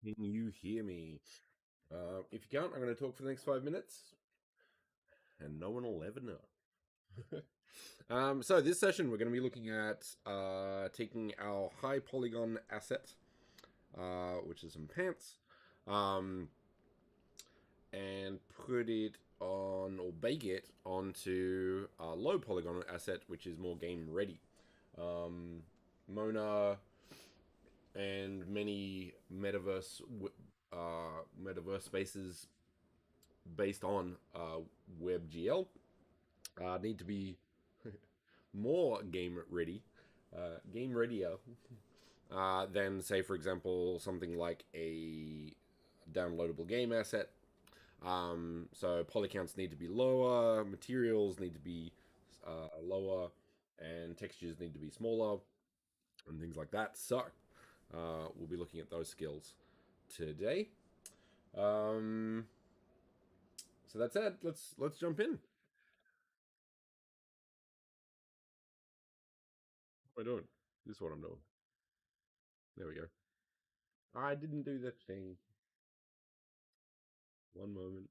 Can you hear me? If you can't, I'm going to talk for the next 5 minutes, and no one will ever know. So this session, we're going to be looking at taking our high polygon asset, which is some pants, and put it on, or bake it onto a low polygon asset, which is more game ready. Mona and many metaverse spaces based on WebGL need to be more game readier than, say, for example, something like a downloadable game asset. So poly counts need to be lower, materials need to be lower, and textures need to be smaller, and things like that. So we'll be looking at those skills today. So that's it. Let's jump in. What am I doing? This is what I'm doing. There we go. I didn't do the thing. One moment.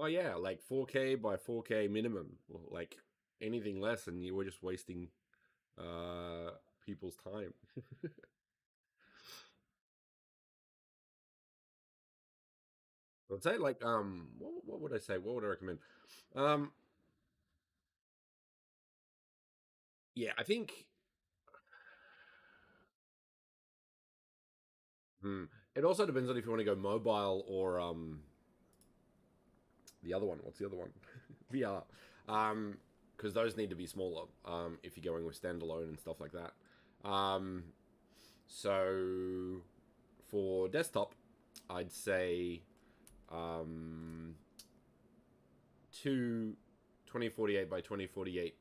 Oh yeah, like 4K by 4K minimum. Like anything less, and you were just wasting uh people's time. I'd say like what would I say? What would I recommend? Um yeah, I think it also depends on if you want to go mobile or the other one. What's the other one? VR. Because those need to be smaller if you're going with standalone and stuff like that. So for desktop, I'd say two 2048 by 2048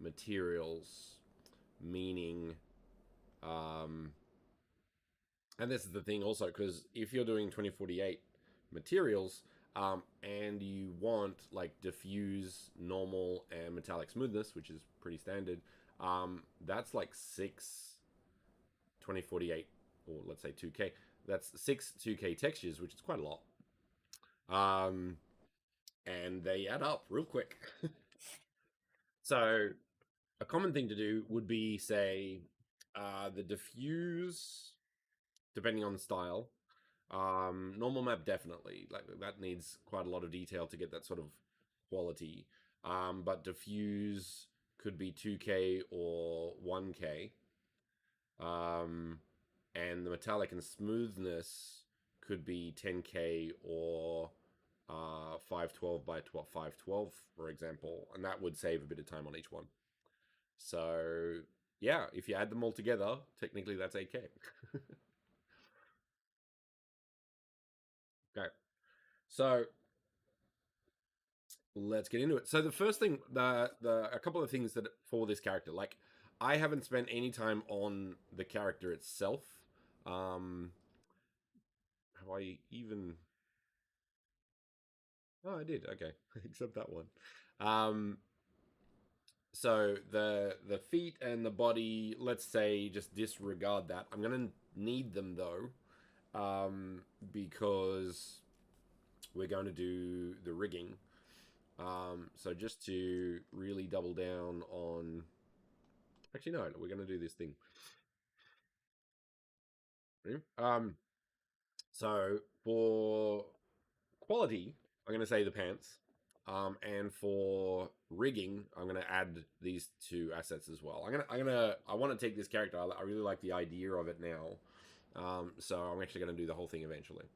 materials, meaning, and this is the thing also, because if you're doing 2048 materials, and you want like diffuse, normal, and metallic smoothness, which is pretty standard, that's like 6 2048, or let's say 2K. That's 6 2K textures, which is quite a lot. Um, and they add up real quick. So a common thing to do would be, say, the diffuse, depending on the style. Normal map, definitely, like that needs quite a lot of detail to get that sort of quality. But diffuse could be 2K or 1K. And the metallic and smoothness could be 10K or 512 by 512, for example, and that would save a bit of time on each one. So yeah, if you add them all together, technically that's 8K. Okay, so let's get into it. So the first thing, a couple of things that for this character, like I haven't spent any time on the character itself. Have I even? Oh, I did. Okay, except that one. Um, so the feet and the body, let's say, just disregard that. I'm gonna need them though, because we're going to do the rigging. So just to really double down on, actually no, we're going to do this thing. So for quality, I'm going to say the pants. And for rigging, I'm going to add these two assets as well. I want to take this character. I really like the idea of it now. So I'm actually going to do the whole thing eventually.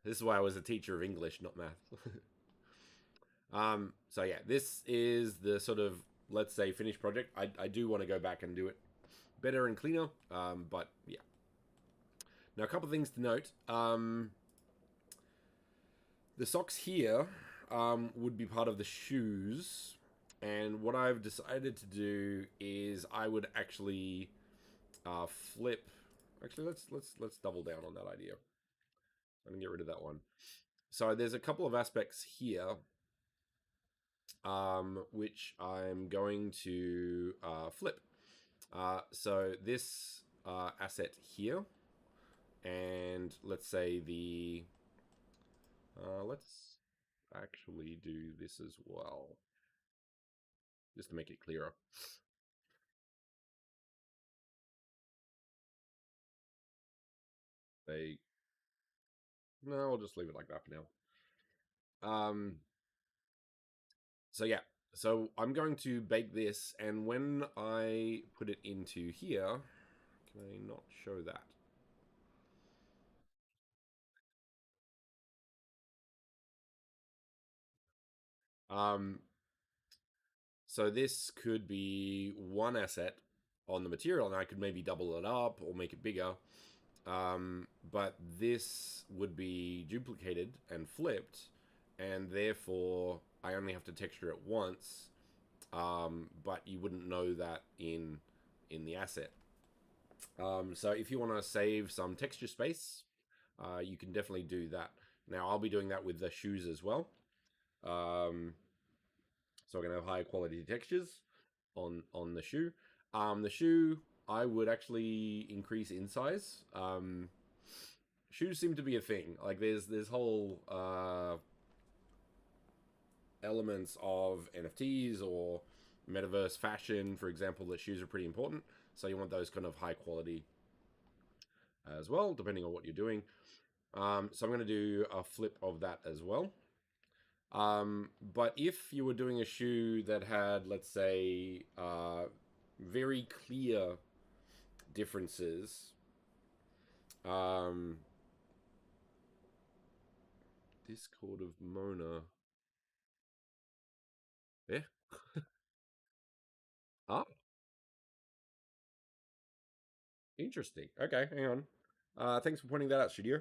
This is why I was a teacher of English, not math. So yeah, this is the sort of, let's say, finished project. I do want to go back and do it better and cleaner. But yeah. Now, a couple of things to note. The socks here would be part of the shoes, and what I've decided to do is I would actually flip. Actually, let's double down on that idea. I'm gonna get rid of that one. So there's a couple of aspects here, which I'm going to flip. So this asset here, and let's say the let's actually do this as well, just to make it clearer. No, I'll just leave it like that for now. So yeah, so I'm going to bake this, and when I put it into here, can I not show that? Um, so this could be one asset on the material, and I could maybe double it up or make it bigger. But this would be duplicated and flipped, and therefore I only have to texture it once. But you wouldn't know that in the asset. So if you want to save some texture space, you can definitely do that. Now I'll be doing that with the shoes as well. So we're going to have higher quality textures on the shoe. The shoe I would actually increase in size. Shoes seem to be a thing. Like there's whole elements of NFTs or metaverse fashion, for example, that shoes are pretty important. So you want those kind of high quality as well, depending on what you're doing. So I'm going to do a flip of that as well. But if you were doing a shoe that had, let's say, very clear differences, Discord of Mona. Yeah. Ah, interesting. Okay, hang on. Thanks for pointing that out, Studio.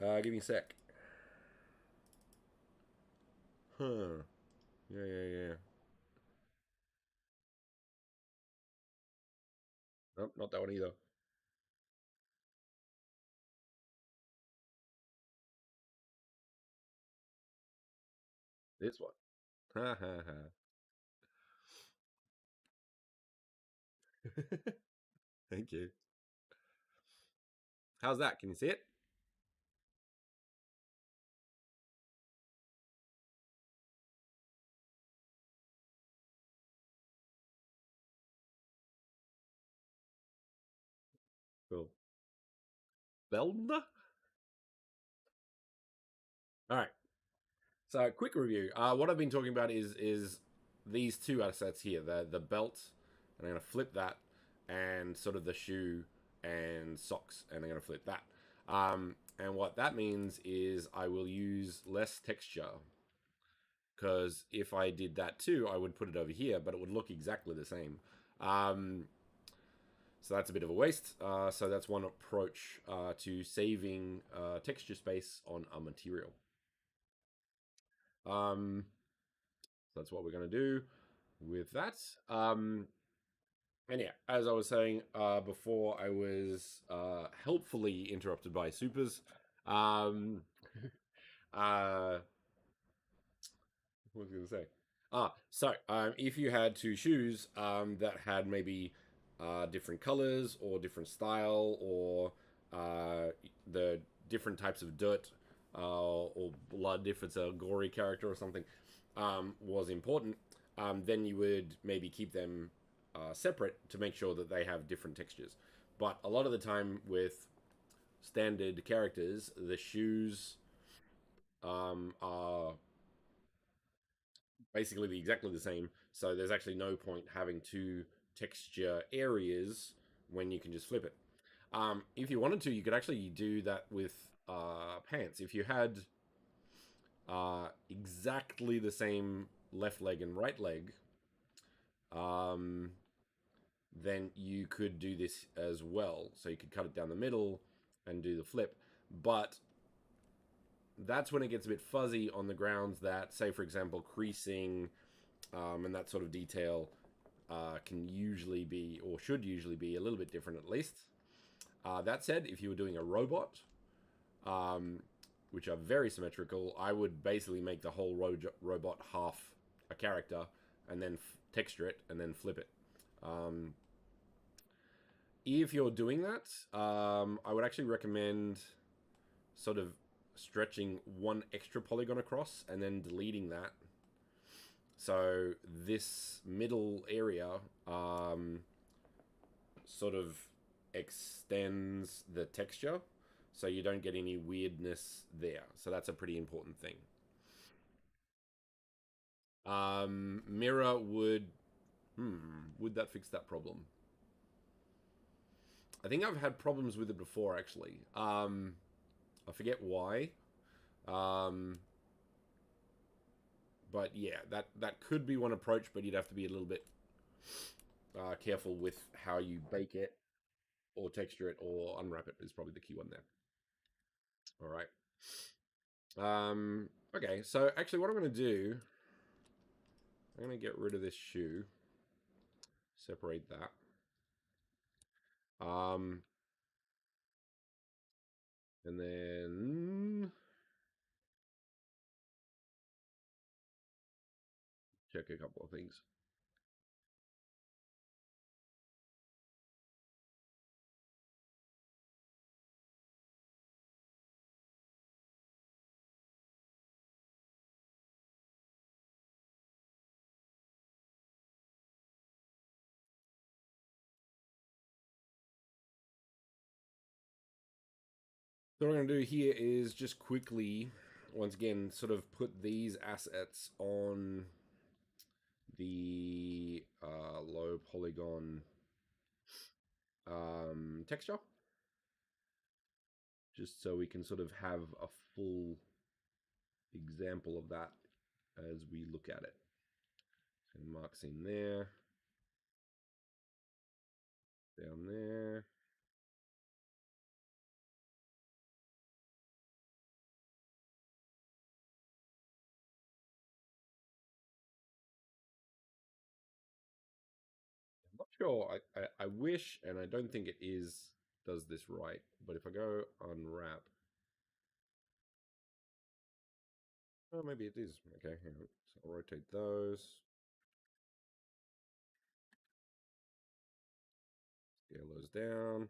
Give me a sec. Huh. Yeah. Nope, not that one either. This one. Ha ha ha. Thank you. How's that? Can you see it? Cool. Blender? All right. So, quick review. What I've been talking about is these two assets here, the belt, and I'm going to flip that, and sort of the shoe and socks, and I'm going to flip that. And what that means is I will use less texture, because if I did that too, I would put it over here, but it would look exactly the same. So that's a bit of a waste. So that's one approach to saving texture space on a material. So that's what we're going to do with that. And yeah, as I was saying before, I was helpfully interrupted by supers. Um, what was I going to say? So if you had two shoes that had maybe different colors or different style or the different types of dirt or blood, if it's a gory character or something, was important, then you would maybe keep them separate to make sure that they have different textures. But a lot of the time with standard characters, the shoes are basically exactly the same. So there's actually no point having two texture areas when you can just flip it. If you wanted to, you could actually do that with pants. If you had exactly the same left leg and right leg, then you could do this as well. So you could cut it down the middle and do the flip. But that's when it gets a bit fuzzy on the grounds that, say, for example, creasing and that sort of detail can usually be, or should usually be, a little bit different at least. That said, if you were doing a robot, which are very symmetrical, I would basically make the whole robot half a character and then texture it and then flip it. If you're doing that, I would actually recommend sort of stretching one extra polygon across and then deleting that. So this middle area sort of extends the texture so you don't get any weirdness there. So that's a pretty important thing. Mirror would that fix that problem? I think I've had problems with it before, actually. I forget why. But yeah, that could be one approach, but you'd have to be a little bit careful with how you bake it or texture it or unwrap it is probably the key one there. All right. Okay, so actually what I'm going to do, I'm going to get rid of this shoe. Separate that. And then check a couple of things. So what I'm going to do here is just quickly, once again, sort of put these assets on the low polygon texture, just so we can sort of have a full example of that as we look at it. And marks in there, down there. I'm not sure. I wish, and I don't think it does this right. But if I go unwrap, oh, maybe it is. Okay, hang on. So I'll rotate those. Scale those down.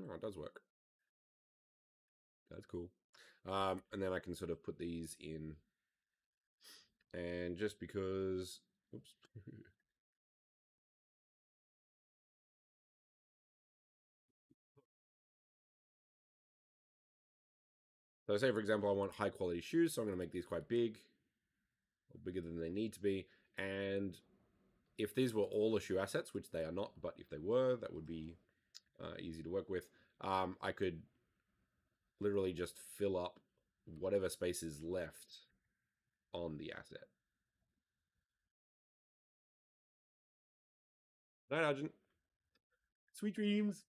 Oh, it does work. That's cool. And then I can sort of put these in. And just because, oops. So say, for example, I want high quality shoes, so I'm going to make these quite big, or bigger than they need to be. And if these were all the shoe assets, which they are not, but if they were, that would be easy to work with. I could literally just fill up whatever space is left on the asset. Night, Argent. Sweet dreams.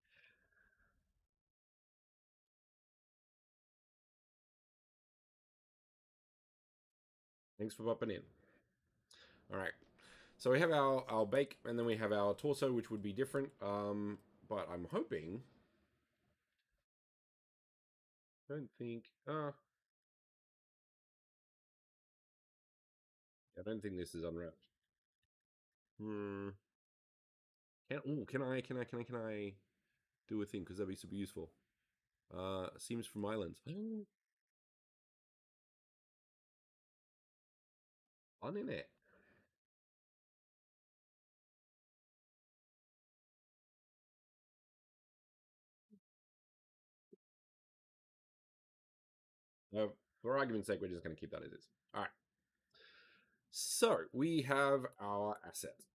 Thanks for popping in. All right. So we have our bake, and then we have our torso, which would be different. But I'm hoping. I don't think. I don't think this is unwrapped. Can I do a thing? Because that'd be super useful. Seems from Islands. On in it. For argument's sake, we're just going to keep that as is. All right. So we have our asset.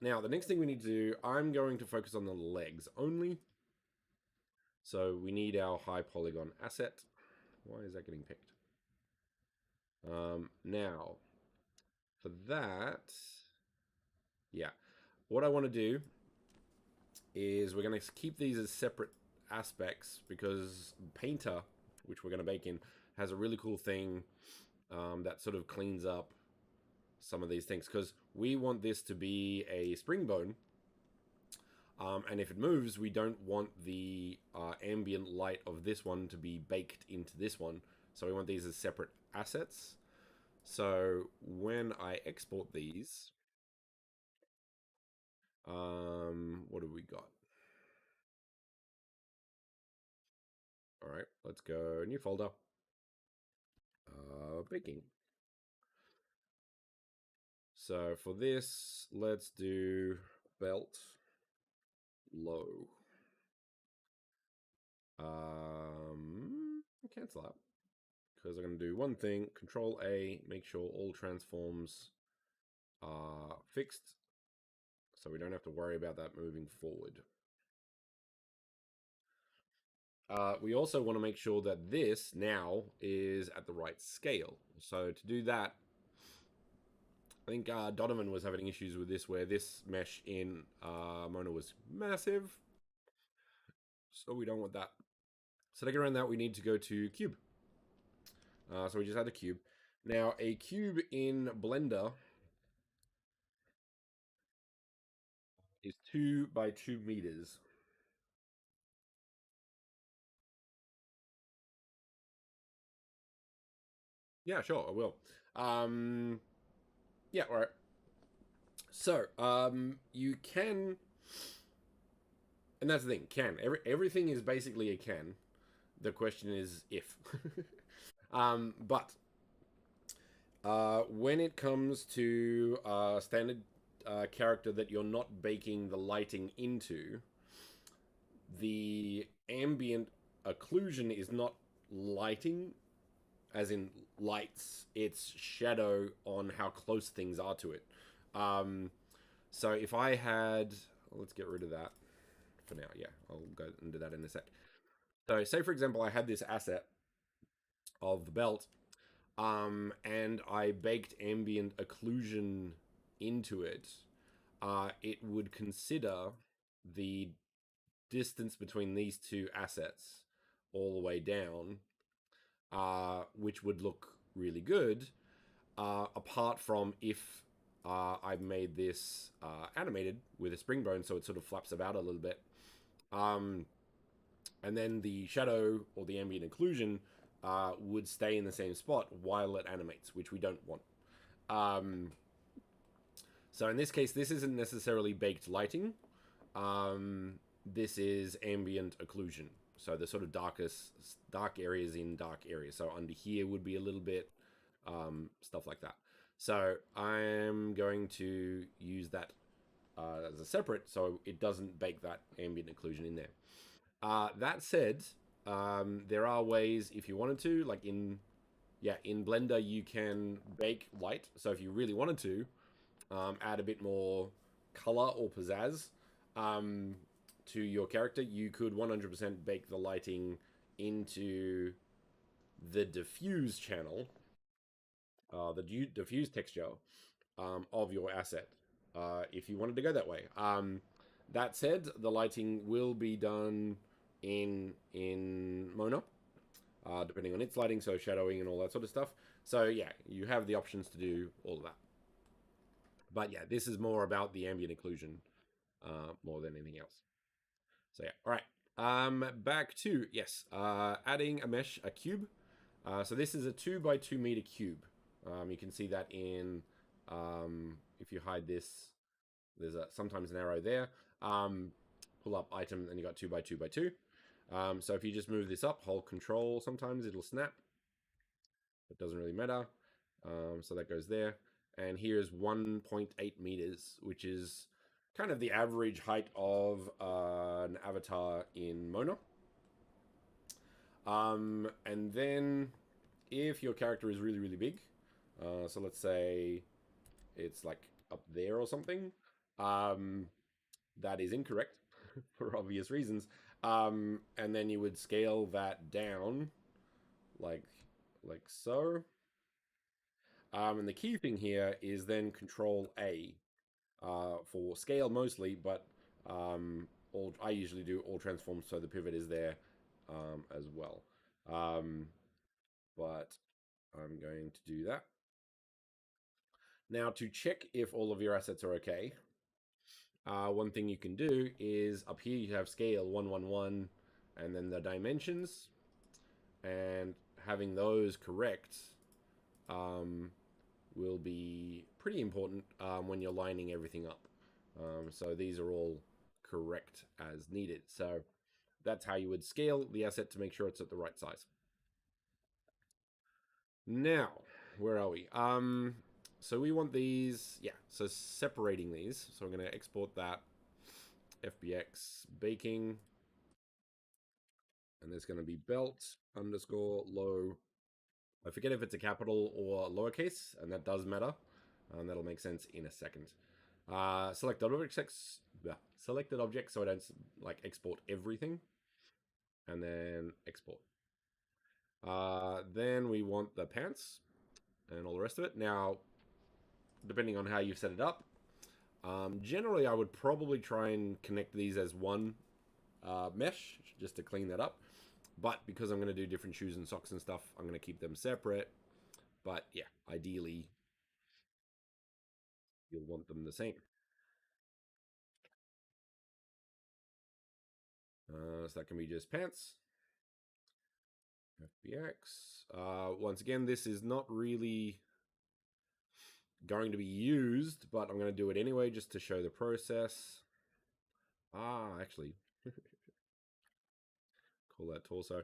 Now, the next thing we need to do, I'm going to focus on the legs only. So we need our high polygon asset. Why is that getting picked? Now, for that, yeah, what I want to do is we're going to keep these as separate aspects because Painter, which we're going to bake in, has a really cool thing that sort of cleans up some of these things because we want this to be a spring bone And if it moves, we don't want the ambient light of this one to be baked into this one. So we want these as separate assets. So when I export these, what have we got? All right, let's go new folder. Baking. So for this, let's do belt low. Cancel that because I'm going to do one thing. Control A, make sure all transforms are fixed, so we don't have to worry about that moving forward. We also want to make sure that this now is at the right scale. So to do that, I think Donovan was having issues with this, where this mesh in Mona was massive. So we don't want that. So to get around that, we need to go to cube. So we just add a cube. Now, a cube in Blender is 2 by 2 meters. Yeah, sure, I will. Yeah, all right. So, you can, and that's the thing, can. Everything is basically a can. The question is if. But when it comes to standard character that you're not baking the lighting into, the ambient occlusion is not lighting, as in lights, it's shadow on how close things are to it. So if I had, let's get rid of that for now. Yeah, I'll go into that in a sec. So say, for example, I had this asset of the belt, and I baked ambient occlusion into it, it would consider the distance between these two assets all the way down, which would look really good, apart from if I've made this animated with a spring bone, so it sort of flaps about a little bit. And then the shadow or the ambient occlusion would stay in the same spot while it animates, which we don't want. So in this case, this isn't necessarily baked lighting. This is ambient occlusion. So the sort of dark areas in dark areas. So under here would be a little bit, stuff like that. So I'm going to use that as a separate, so it doesn't bake that ambient occlusion in there. That said, there are ways, if you wanted to, like in Blender, you can bake light. So if you really wanted to, add a bit more color or pizzazz to your character, you could 100% bake the lighting into the diffuse channel, the diffuse texture of your asset, if you wanted to go that way. That said, the lighting will be done in Mona, depending on its lighting, so shadowing and all that sort of stuff. So yeah, you have the options to do all of that. But yeah, this is more about the ambient occlusion more than anything else. So yeah, all right. Back to, yes, adding a cube. So this is a 2 by 2 meter cube. You can see that in, if you hide this, there's sometimes an arrow there. Pull up item, and you got 2 by 2 by 2. So if you just move this up, hold control, sometimes it'll snap. It doesn't really matter. So that goes there. And here's 1.8 meters, which is kind of the average height of an avatar in Mona. And then if your character is really, really big, so let's say it's like up there or something, that is incorrect for obvious reasons. And then you would scale that down like so. And the key thing here is then Control A for scale mostly, but I usually do all transforms, so the pivot is there as well. But I'm going to do that. Now, to check if all of your assets are okay, one thing you can do is up here you have scale 111 and then the dimensions, and having those correct will be pretty important when you're lining everything up. So these are all correct as needed. So that's how you would scale the asset to make sure it's at the right size. Now, where are we? So we want these, yeah, so separating these. So I'm going to export that FBX baking, and there's going to be belt underscore low. I forget if it's a capital or lowercase, and that does matter. That'll make sense in a second. Select objects, selected object, so I don't like export everything, and then export. Then we want the pants and all the rest of it. Now, depending on how you've set it up, generally I would probably try and connect these as one mesh just to clean that up. But because I'm going to do different shoes and socks and stuff, I'm going to keep them separate. But yeah, ideally, you'll want them the same. So that can be just pants. FBX. Once again, this is not really going to be used, but I'm going to do it anyway just to show the process. Actually, call that torso.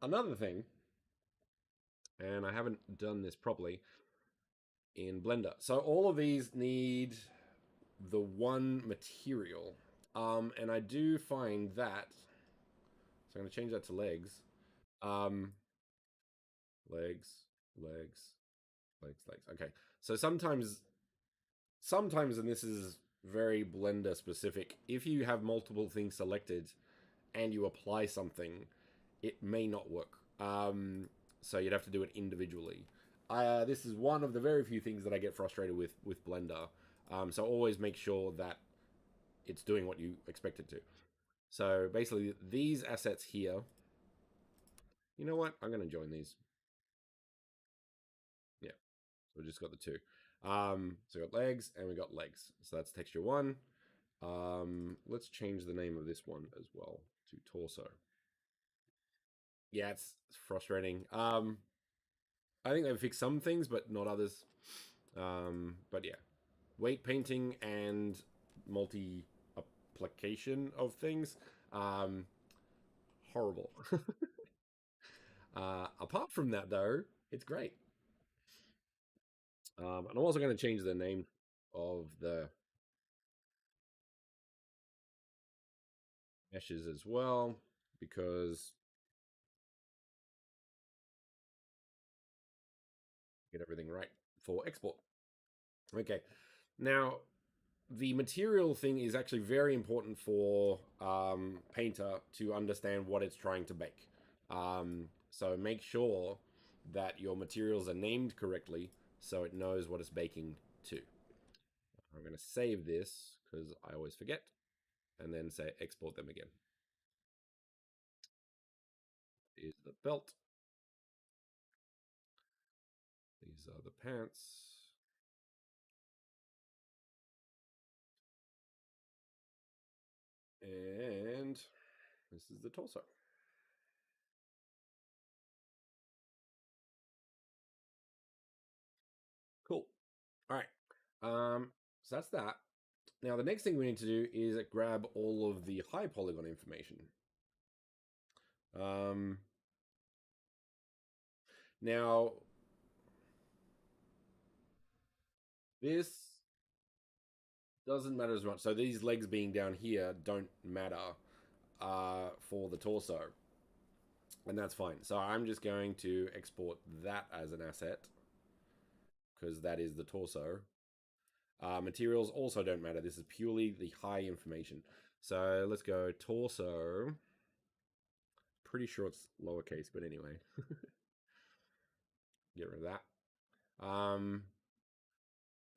Another thing, and I haven't done this properly in Blender. So all of these need the one material. And I do find that, so I'm going to change that to legs. Legs, legs, legs, legs. Okay. So sometimes, and this is very Blender specific, if you have multiple things selected and you apply something, it may not work. So you'd have to do it individually. This is one of the very few things that I get frustrated with Blender. So always make sure that it's doing what you expect it to. So basically, these assets here, you know what? I'm going to join these. Yeah, so we just got the two. So we got legs and we got legs. So that's texture one. Let's change the name of this one as well to torso. Yeah, it's frustrating. I think they've fixed some things, but not others. But yeah, weight painting and multi application of things. Horrible. Apart from that, though, it's great. And I'm also going to change the name of the meshes as well, because get everything right for export. Okay, now the material thing is actually very important for Painter to understand what it's trying to bake. So make sure that your materials are named correctly so it knows what it's baking to. I'm going to save this because I always forget, and then say export them again. Is the belt. These are the pants. And this is the torso. Cool. All right. So that's that. Now the next thing we need to do is grab all of the high polygon information. Now this doesn't matter as much. So these legs being down here don't matter for the torso, and that's fine. So I'm just going to export that as an asset because that is the torso. Materials also don't matter. This is purely the high information. So let's go torso. Pretty sure it's lowercase, but anyway. Get rid of that. And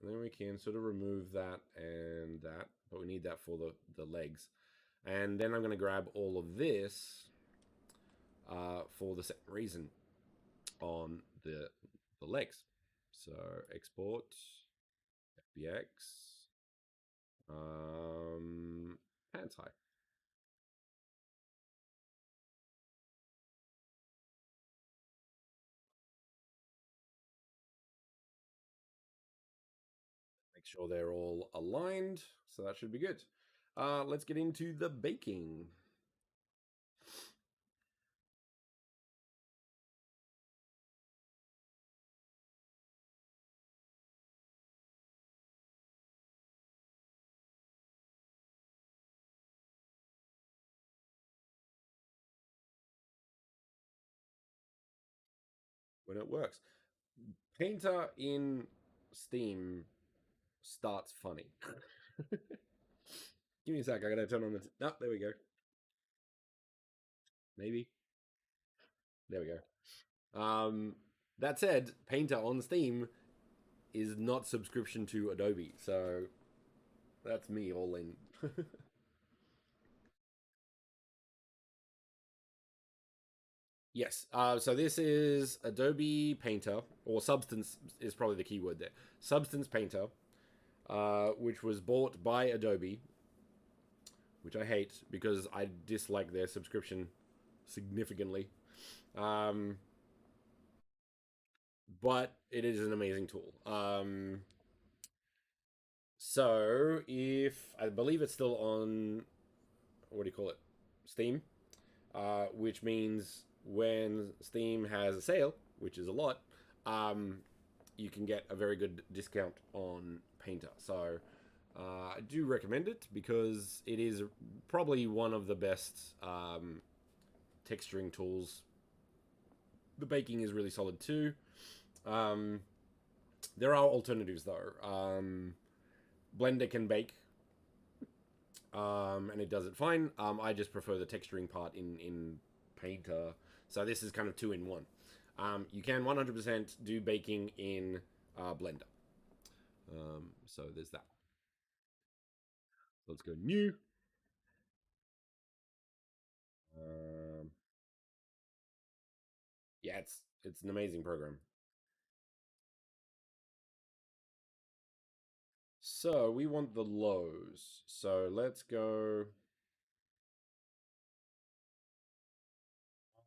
then we can sort of remove that and that, but we need that for the legs. And then I'm going to grab all of this for the same reason on the legs. So export FBX. Anti. Make sure they're all aligned. So that should be good. Let's get into the baking. When it works. Painter in Steam starts funny. Give me a sec. I gotta turn on the. Oh, there we go. Maybe. There we go. That said, Painter on Steam is not subscription to Adobe, so that's me all in. Yes. So this is Adobe Painter, or Substance is probably the keyword there. Substance Painter, which was bought by Adobe, which I hate because I dislike their subscription significantly. But it is an amazing tool. So if I believe it's still on, what do you call it, Steam, which means when Steam has a sale, which is a lot, you can get a very good discount on Painter. So I do recommend it because it is probably one of the best texturing tools. The baking is really solid too. There are alternatives though. Blender can bake, and it does it fine. I just prefer the texturing part in Painter. So this is kind of two in one. You can 100% do baking in Blender. So there's that. Let's go new. Um, yeah, it's an amazing program. So we want the lows. So let's go.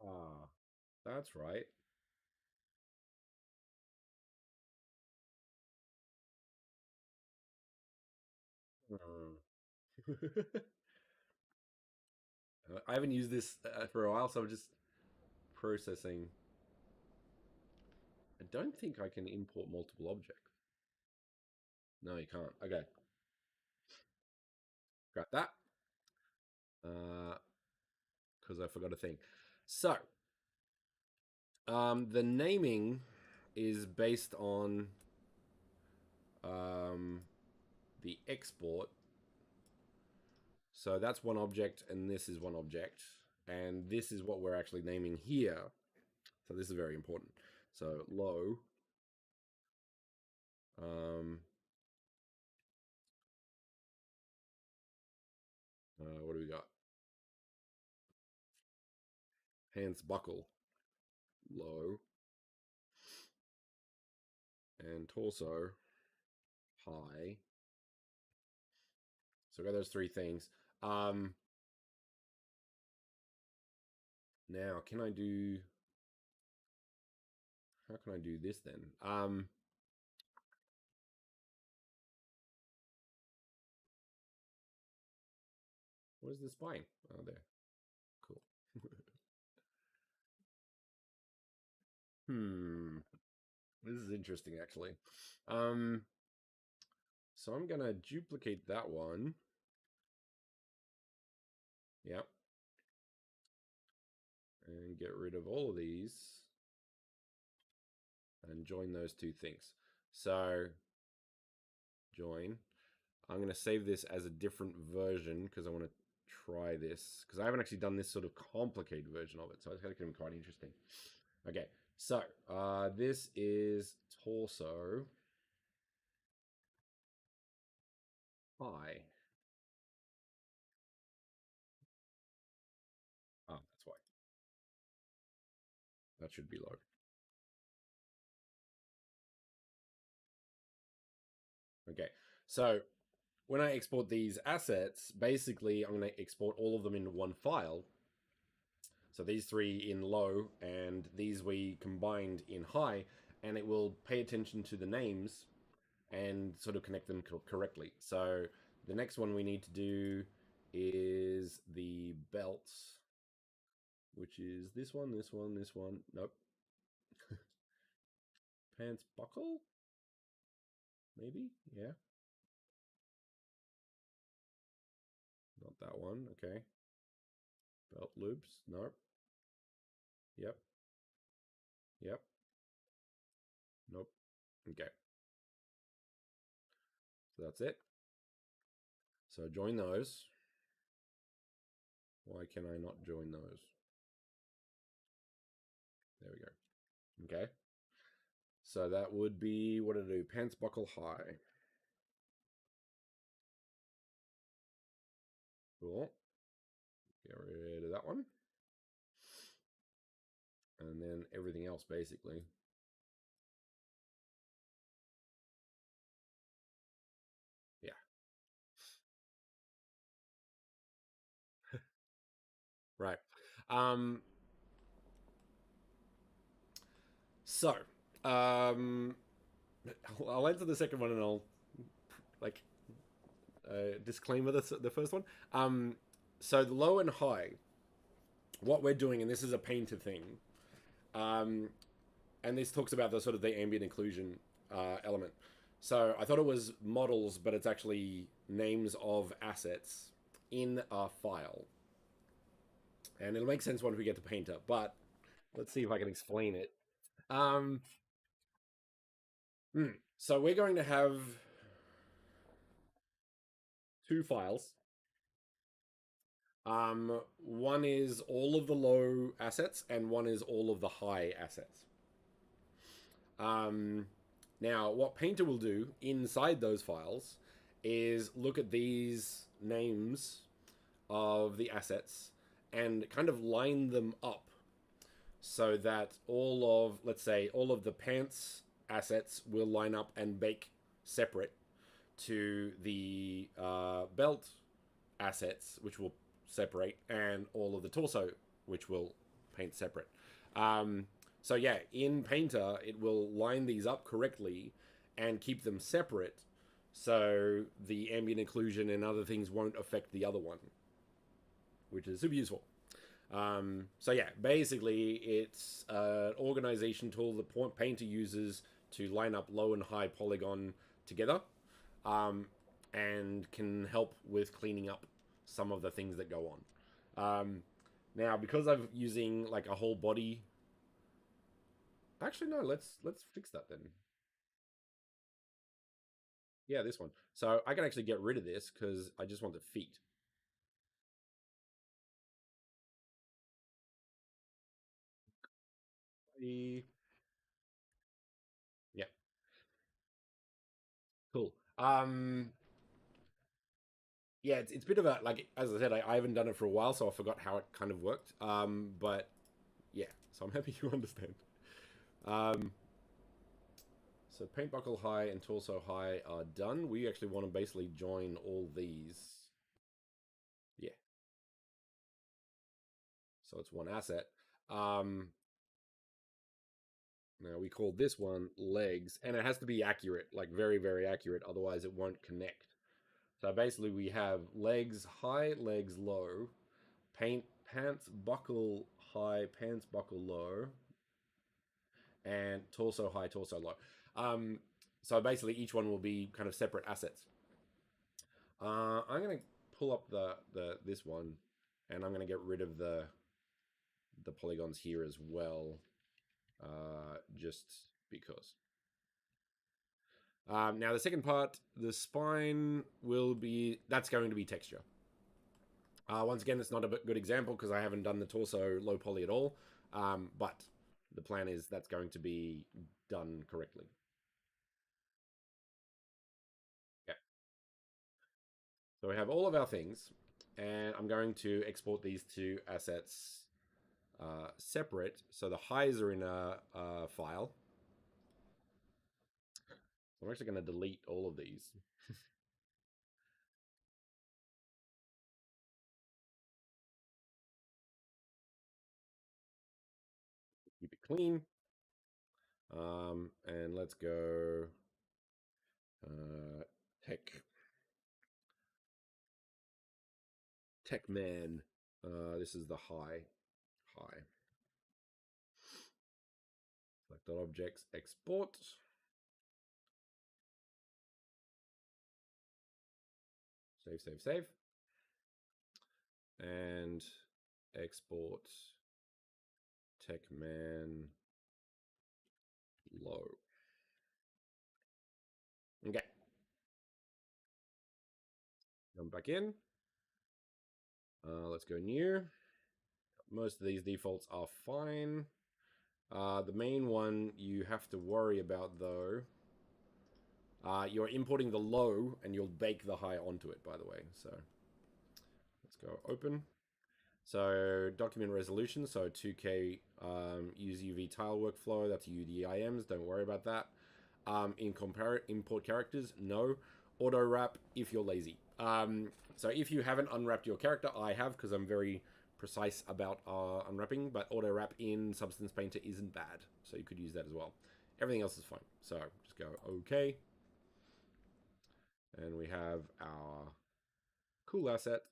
Ah, that's right. Hmm. I haven't used this for a while, so I'm just processing. I don't think I can import multiple objects. No, you can't. Okay, got that. Because I forgot a thing. So, the naming is based on the export. So that's one object, and this is one object, and this is what we're actually naming here. So this is very important. So low. Um, what do we got? Hands buckle, low, and torso, high. So we got those three things. Now, can I do? How can I do this then? What is the spine? Oh, there. Cool. Hmm. This is interesting, actually. Um. So I'm gonna duplicate that one. Yep. And get rid of all of these and join those two things. So join. I'm going to save this as a different version because I want to try this because I haven't actually done this sort of complicated version of it. So it's going to be quite interesting. Okay, so this is torso. High. Oh, that's why. That should be low. Okay, so when I export these assets, basically I'm going to export all of them into one file. So these three in low and these we combined in high, and it will pay attention to the names and sort of connect them correctly. So the next one we need to do is the belt, which is this one, this one, this one. Nope. Pants buckle? Maybe? Yeah. Not that one. Okay. Belt loops. Nope. Yep. Yep. Nope. Okay. So that's it. So join those. Why can I not join those? There we go. Okay. So that would be, what did I do? Pants buckle high. Cool. Get rid of that one. And then everything else, basically. Yeah. Right. So, I'll answer the second one and I'll, like, disclaimer the first one. So the low and high, what we're doing, and this is a painter thing, and this talks about the sort of the ambient occlusion element. So I thought it was models, but it's actually names of assets in a file. And it'll make sense once we get to Painter, but let's see if I can explain it. Um, so we're going to have two files. One is all of the low assets, and one is all of the high assets. Now, what Painter will do inside those files is look at these names of the assets and kind of line them up so that all of, let's say, all of the pants assets will line up and bake separate to the belt assets, which will separate, and all of the torso, which will paint separate. So yeah, in Painter, it will line these up correctly and keep them separate so the ambient occlusion and other things won't affect the other one, which is super useful. So yeah, basically it's an organization tool that Painter uses to line up low and high polygon together, and can help with cleaning up some of the things that go on. Now, because I'm using like a whole body, actually no, let's fix that then. Yeah, this one. So I can actually get rid of this because I just want the feet. Yeah, cool. Yeah, it's a bit of a, like, as I said, I haven't done it for a while, so I forgot how it kind of worked. But yeah, so I'm happy you understand. Um, so paint buckle high and torso high are done. We actually want to basically join all these. Yeah. So it's one asset. Um, Now we call this one legs, and it has to be accurate, like very, very accurate, otherwise it won't connect. So basically we have legs high, legs low, pants buckle high, pants buckle low, and torso high, torso low. So basically each one will be kind of separate assets. I'm gonna pull up the this one, and I'm gonna get rid of the polygons here as well, just because. Now the second part, the spine will be, that's going to be texture. Once again, it's not a good example because I haven't done the torso low poly at all, but the plan is that's going to be done correctly. Yeah. So we have all of our things, and I'm going to export these two assets separate. So the highs are in a file. I'm actually going to delete all of these. Keep it clean. And let's go tech man. This is the high. Select all objects, export. Save. And export techman low. Okay. Come back in. Let's go new. Most of these defaults are fine. The main one you have to worry about, though, you're importing the low, and you'll bake the high onto it, by the way. So let's go open. So document resolution, so 2K use UV tile workflow, that's UDIMs, don't worry about that. Import characters, no. Auto wrap if you're lazy. So if you haven't unwrapped your character, I have, because I'm very precise about unwrapping, but auto wrap in Substance Painter isn't bad, so you could use that as well. Everything else is fine. So just go OK. And we have our cool asset.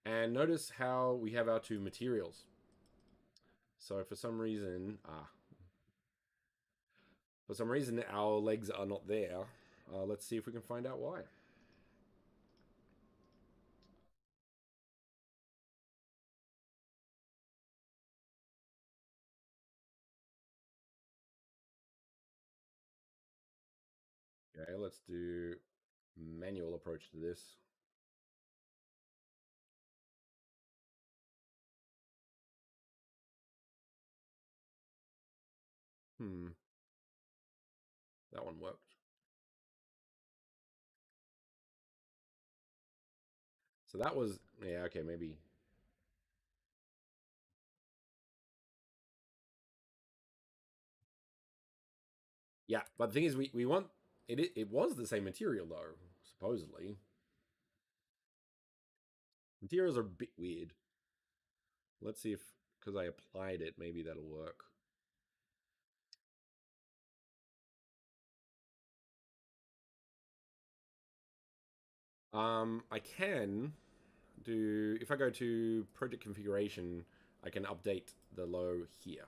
And notice how we have our two materials. So for some reason, our legs are not there. Let's see if we can find out why. Okay, let's do manual approach to this. That one worked. So that was, yeah, okay, maybe. Yeah, but the thing is, we want, it was the same material, though, supposedly. Materials are a bit weird. Let's see if, because I applied it, maybe that'll work. I can do, if I go to project configuration, I can update the low here.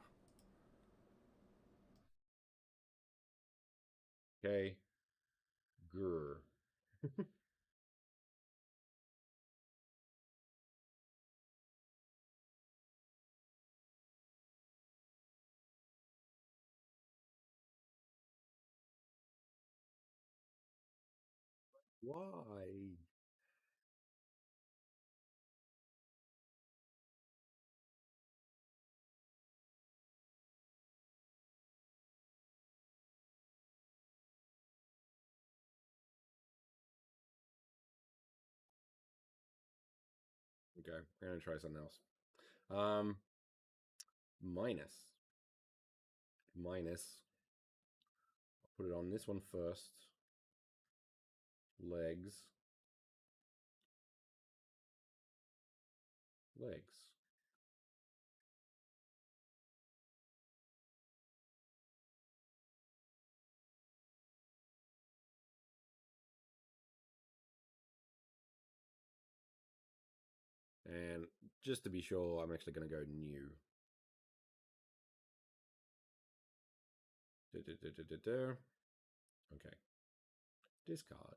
Okay. Grr. Why? Okay, I'm gonna try something else. Um, minus. I'll put it on this one first. Legs. And just to be sure, I'm actually going to go new. Okay. Discard.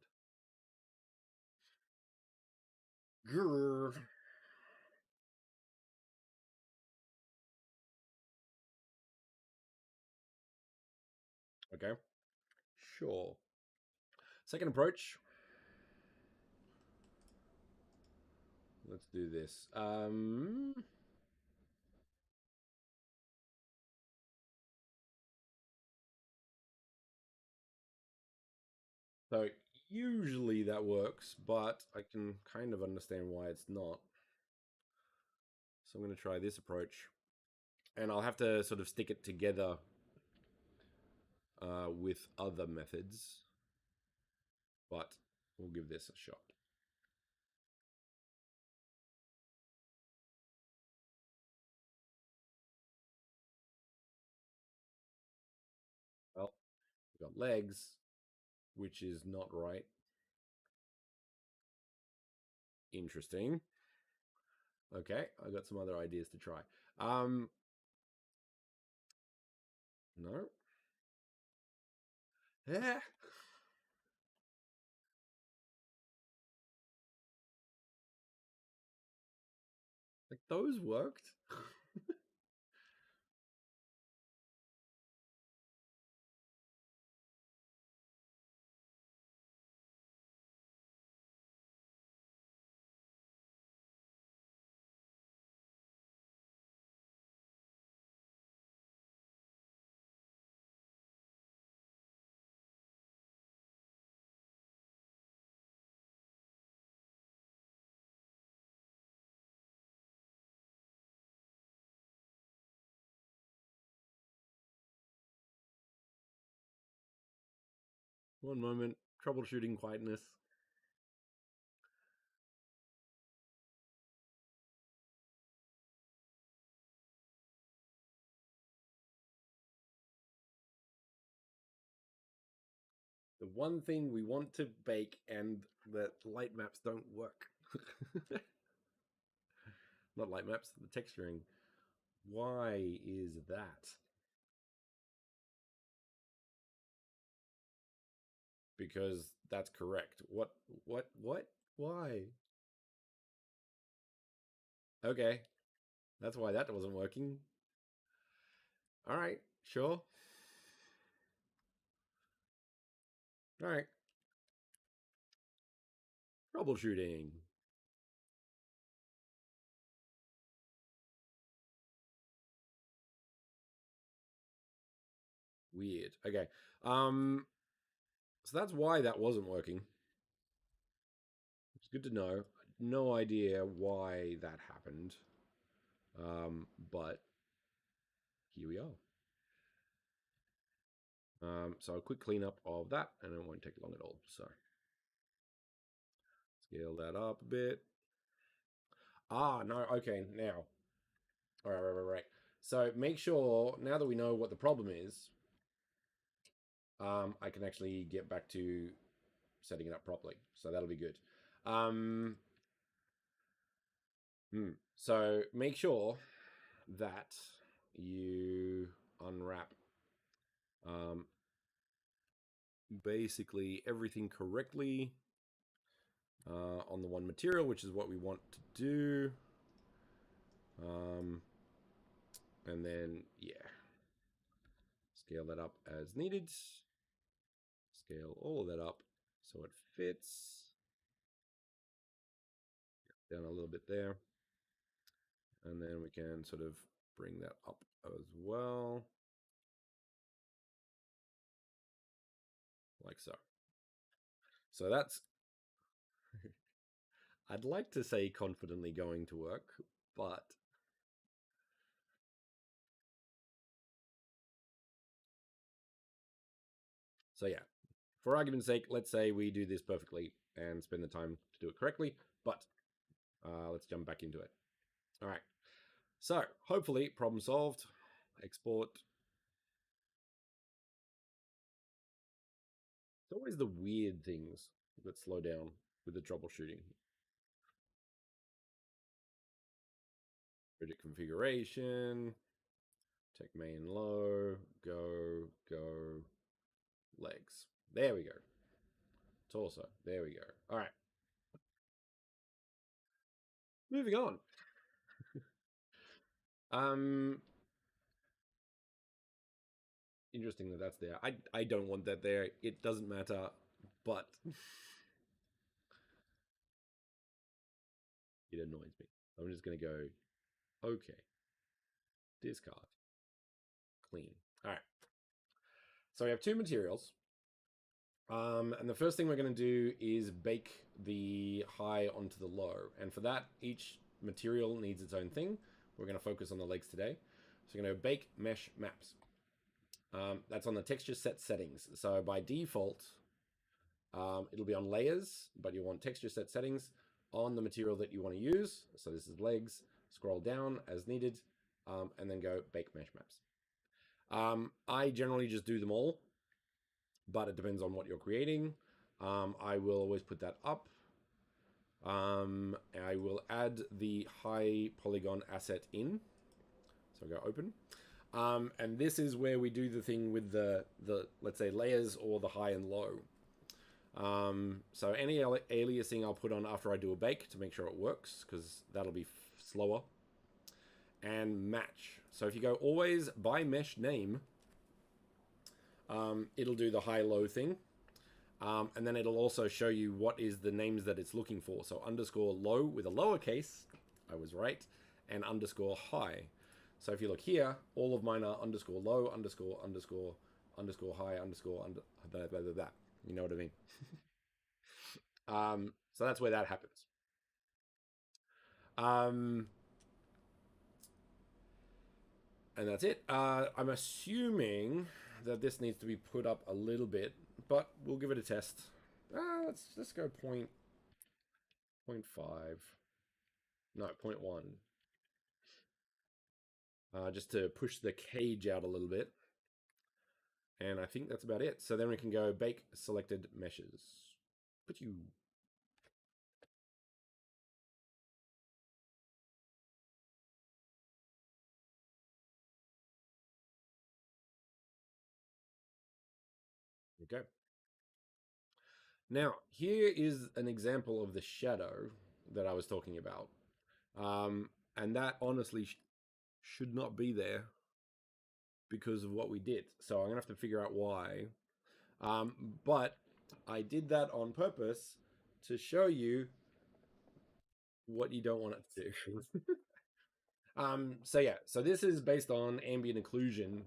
Grr. Okay. Sure. Second approach. Let's do this. So usually that works, but I can kind of understand why it's not. So I'm going to try this approach. And I'll have to sort of stick it together with other methods. but we'll give this a shot. Well, we've got legs, which is not right. Interesting. Okay, I got some other ideas to try. No. Yeah. Like those worked. One moment. Troubleshooting quietness. The one thing we want to bake and the light maps don't work. Not light maps, the texturing. Why is that? Because that's correct. What? Why? Okay. That's why that wasn't working. All right, sure. All right. Troubleshooting. Weird. Okay. So that's why that wasn't working. It's good to know. No idea why that happened. But here we are. So a quick cleanup of that, and it won't take long at all. So scale that up a bit. Ah, no, okay, now. All right. So make sure, now that we know what the problem is, I can actually get back to setting it up properly. So that'll be good. So make sure that you unwrap basically everything correctly on the one material, which is what we want to do. And then, yeah, scale that up as needed. Scale all of that up so it fits. Down a little bit there. And then we can sort of bring that up as well. Like so. So that's, I'd like to say confidently going to work, but so yeah, for argument's sake, let's say we do this perfectly and spend the time to do it correctly, but let's jump back into it. All right, so hopefully problem solved. Export. It's always the weird things that slow down with the troubleshooting. Project configuration, tech main low, go, legs. There we go. Torso. There we go. All right. Moving on. Interesting that that's there. I don't want that there. It doesn't matter, but it annoys me. I'm just going to go, okay, discard, clean. All right. So we have two materials. And the first thing we're going to do is bake the high onto the low. And for that, each material needs its own thing. We're going to focus on the legs today. So we're going to bake mesh maps. That's on the texture set settings. So by default, It'll be on layers, but you want texture set settings on the material that you want to use. So this is legs. Scroll down as needed, and then go bake mesh maps. I generally just do them all, but it depends on what you're creating. I will always put that up. I will add the high polygon asset in. So go open. And this is where we do the thing with the let's say layers or the high and low. So any aliasing I'll put on after I do a bake to make sure it works, because that'll be slower. And match. So if you go always by mesh name, it'll do the high-low thing. And then it'll also show you what is the names that it's looking for. So underscore low with a lowercase, I was right, and underscore high. So if you look here, all of mine are underscore low, underscore high, blah, blah, blah, blah. You know what I mean? So that's where that happens. And that's it. I'm assuming that this needs to be put up a little bit, but we'll give it a test. Let's go 0.5. No, 0.1. Just to push the cage out a little bit. And I think that's about it. So then we can go bake selected meshes. Put you. Okay. Now, here is an example of the shadow that I was talking about. And that honestly should not be there because of what we did. So I'm going to have to figure out why. But I did that on purpose to show you what you don't want it to do. So yeah, so this is based on ambient occlusion.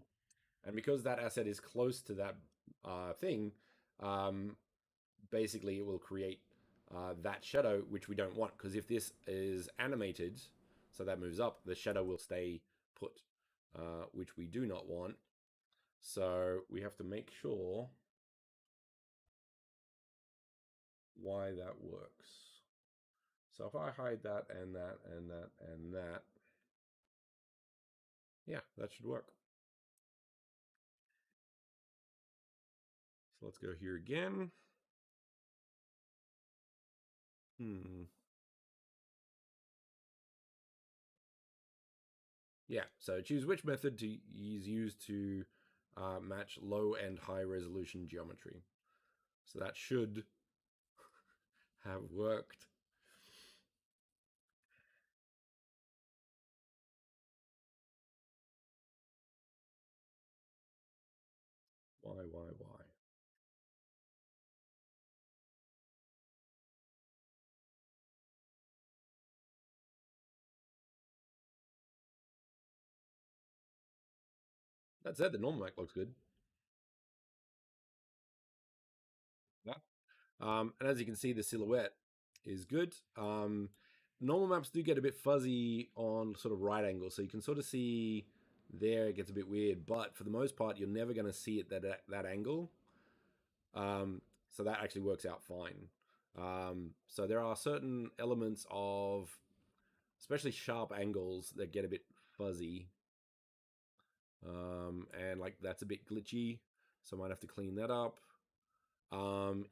And because that asset is close to that thing, basically it will create that shadow, which we don't want. Because if this is animated, so that moves up, the shadow will stay put, which we do not want. So we have to make sure why that works. So if I hide that and that and that and that, yeah, that should work. So let's go here again. Yeah, so choose which method to is used to match low and high resolution geometry. So that should have worked. Why? That said, the normal map looks good. Yeah. And as you can see, the silhouette is good. Normal maps do get a bit fuzzy on sort of right angle, so you can sort of see there it gets a bit weird. But for the most part, you're never going to see it that angle. So that actually works out fine. So there are certain elements of, especially sharp angles, that get a bit fuzzy. And like that's a bit glitchy, so I might have to clean that up.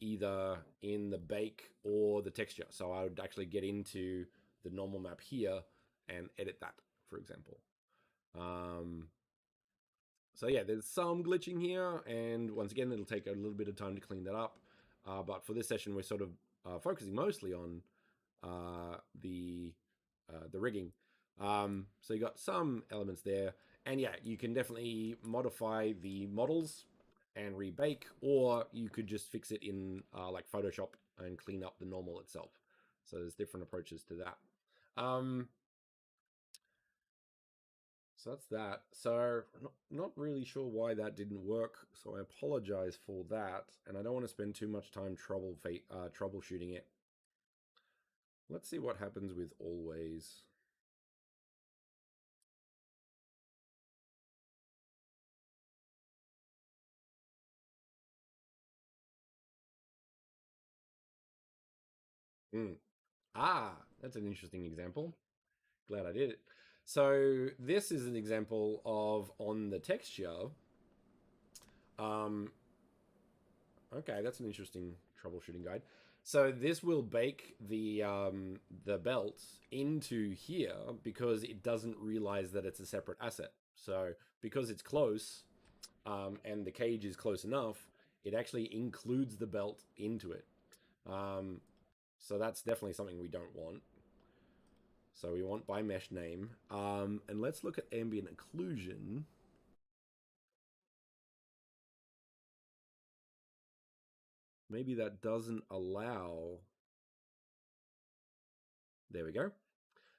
Either in the bake or the texture. So I would actually get into the normal map here and edit that, for example. So yeah, there's some glitching here, and once again, it'll take a little bit of time to clean that up. But for this session, we're sort of focusing mostly on the rigging. So you got some elements there, and yeah, you can definitely modify the models and rebake, or you could just fix it in like Photoshop and clean up the normal itself. So there's different approaches to that. So that's that. So not really sure why that didn't work. So I apologize for that, and I don't want to spend too much time troubleshooting it. Let's see what happens with always. Mm. Ah, that's an interesting example. Glad I did it. So this is an example of on the texture. Um, okay, that's an interesting troubleshooting guide. So this will bake the belt into here because it doesn't realize that it's a separate asset. So because it's close, and the cage is close enough, it actually includes the belt into it. Um, so that's definitely something we don't want. So we want by mesh name. And let's look at ambient occlusion. Maybe that doesn't allow. There we go.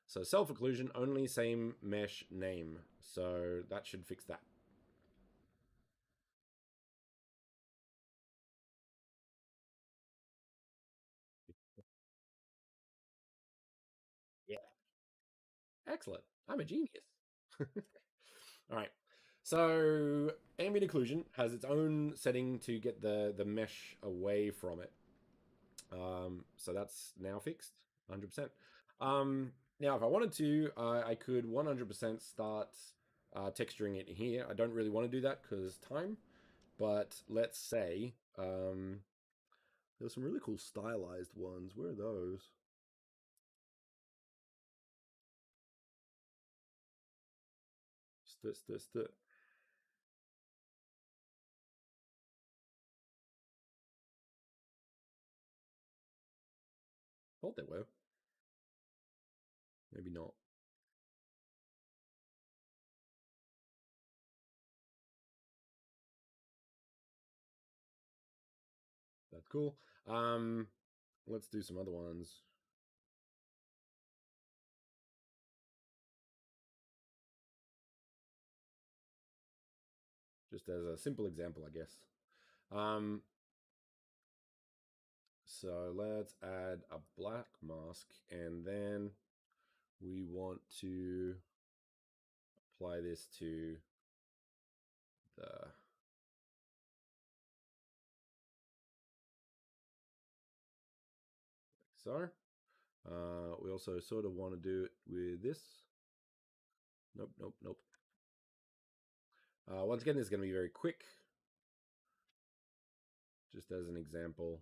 So self occlusion only same mesh name. So that should fix that. Yeah. Excellent. I'm a genius. All right. So ambient occlusion has its own setting to get the mesh away from it. So that's now fixed, 100%. Now, if I wanted to, I could 100% start texturing it here. I don't really want to do that because time, but let's say there's some really cool stylized ones. Where are those? St. Thought they were. Maybe not. That's cool. Um, let's do some other ones. Just as a simple example, I guess. Um, so let's add a black mask, and then we want to apply this to the so. We also sort of want to do it with this. Nope, nope, nope. Once again, this is going to be very quick, just as an example.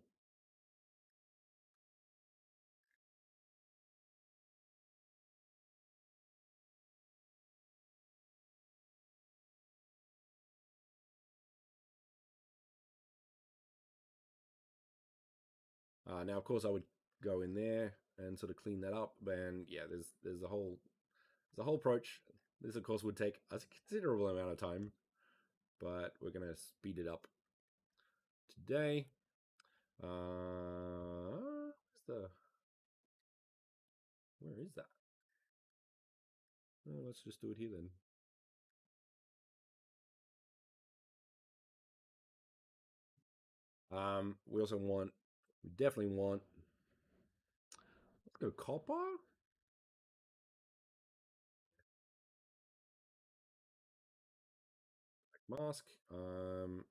Now, of course, I would go in there and sort of clean that up. And yeah, there's a whole approach. This, of course, would take a considerable amount of time, but we're going to speed it up today. Where's the where is that? Oh, let's just do it here then. We also want, we definitely want, let's go copper. Mask. And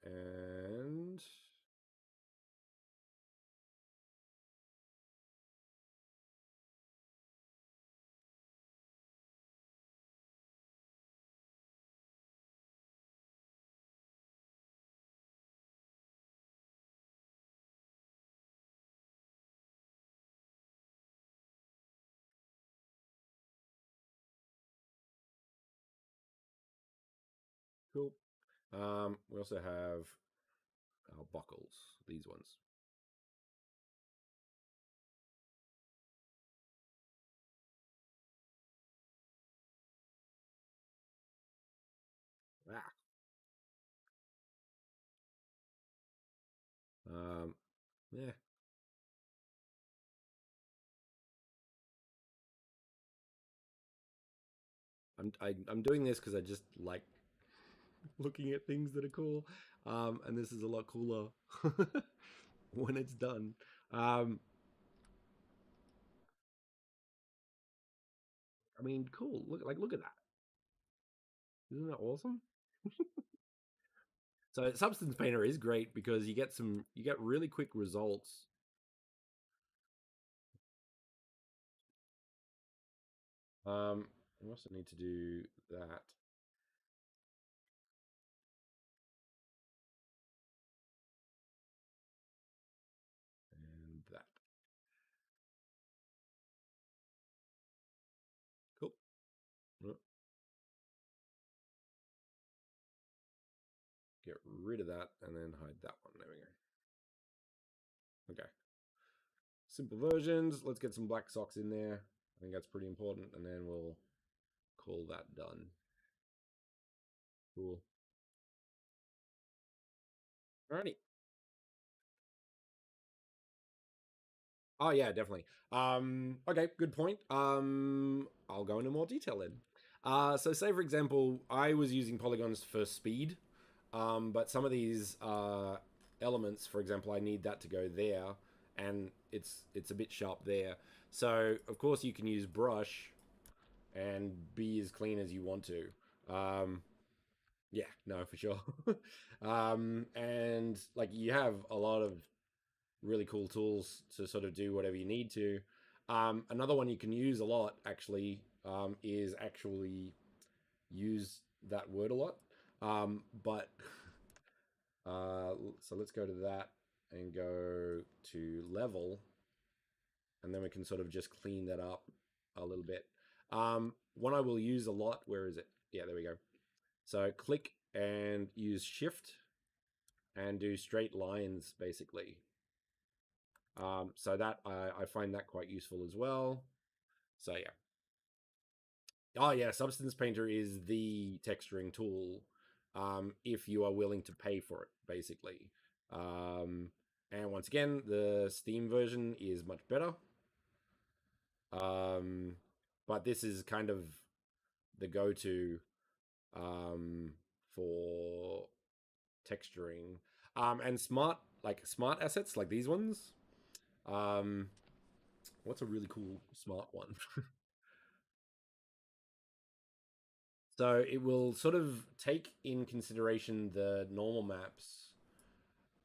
cool. We also have our buckles, these ones. Ah. Yeah. I'm doing this because I just like looking at things that are cool. And this is a lot cooler when it's done. Um, I mean, cool. Look at that. Isn't that awesome? So Substance Painter is great because you get really quick results. We also need to do that. And that. Cool. Get rid of that and then hide that one. There we go. Okay. Simple versions. Let's get some black socks in there. I think that's pretty important. And then we'll call that done. Cool. Alrighty. Oh yeah, definitely. Okay, good point. I'll go into more detail then. So say for example, I was using polygons for speed, but some of these elements, for example, I need that to go there, and it's a bit sharp there. So of course you can use brush and be as clean as you want to. Yeah, no, for sure. And like you have a lot of really cool tools to sort of do whatever you need to. Another one you can use a lot actually is actually use that word a lot. But so let's go to that and go to level, and then we can sort of just clean that up a little bit. One I will use a lot. Where is it? Yeah, there we go. So click and use shift and do straight lines basically. So that I find that quite useful as well. So yeah. Oh yeah, Substance Painter is the texturing tool if you are willing to pay for it, basically. And once again, the Steam version is much better. But this is kind of the go-to for texturing. And smart assets like these ones. What's a really cool smart one? So it will sort of take in consideration the normal maps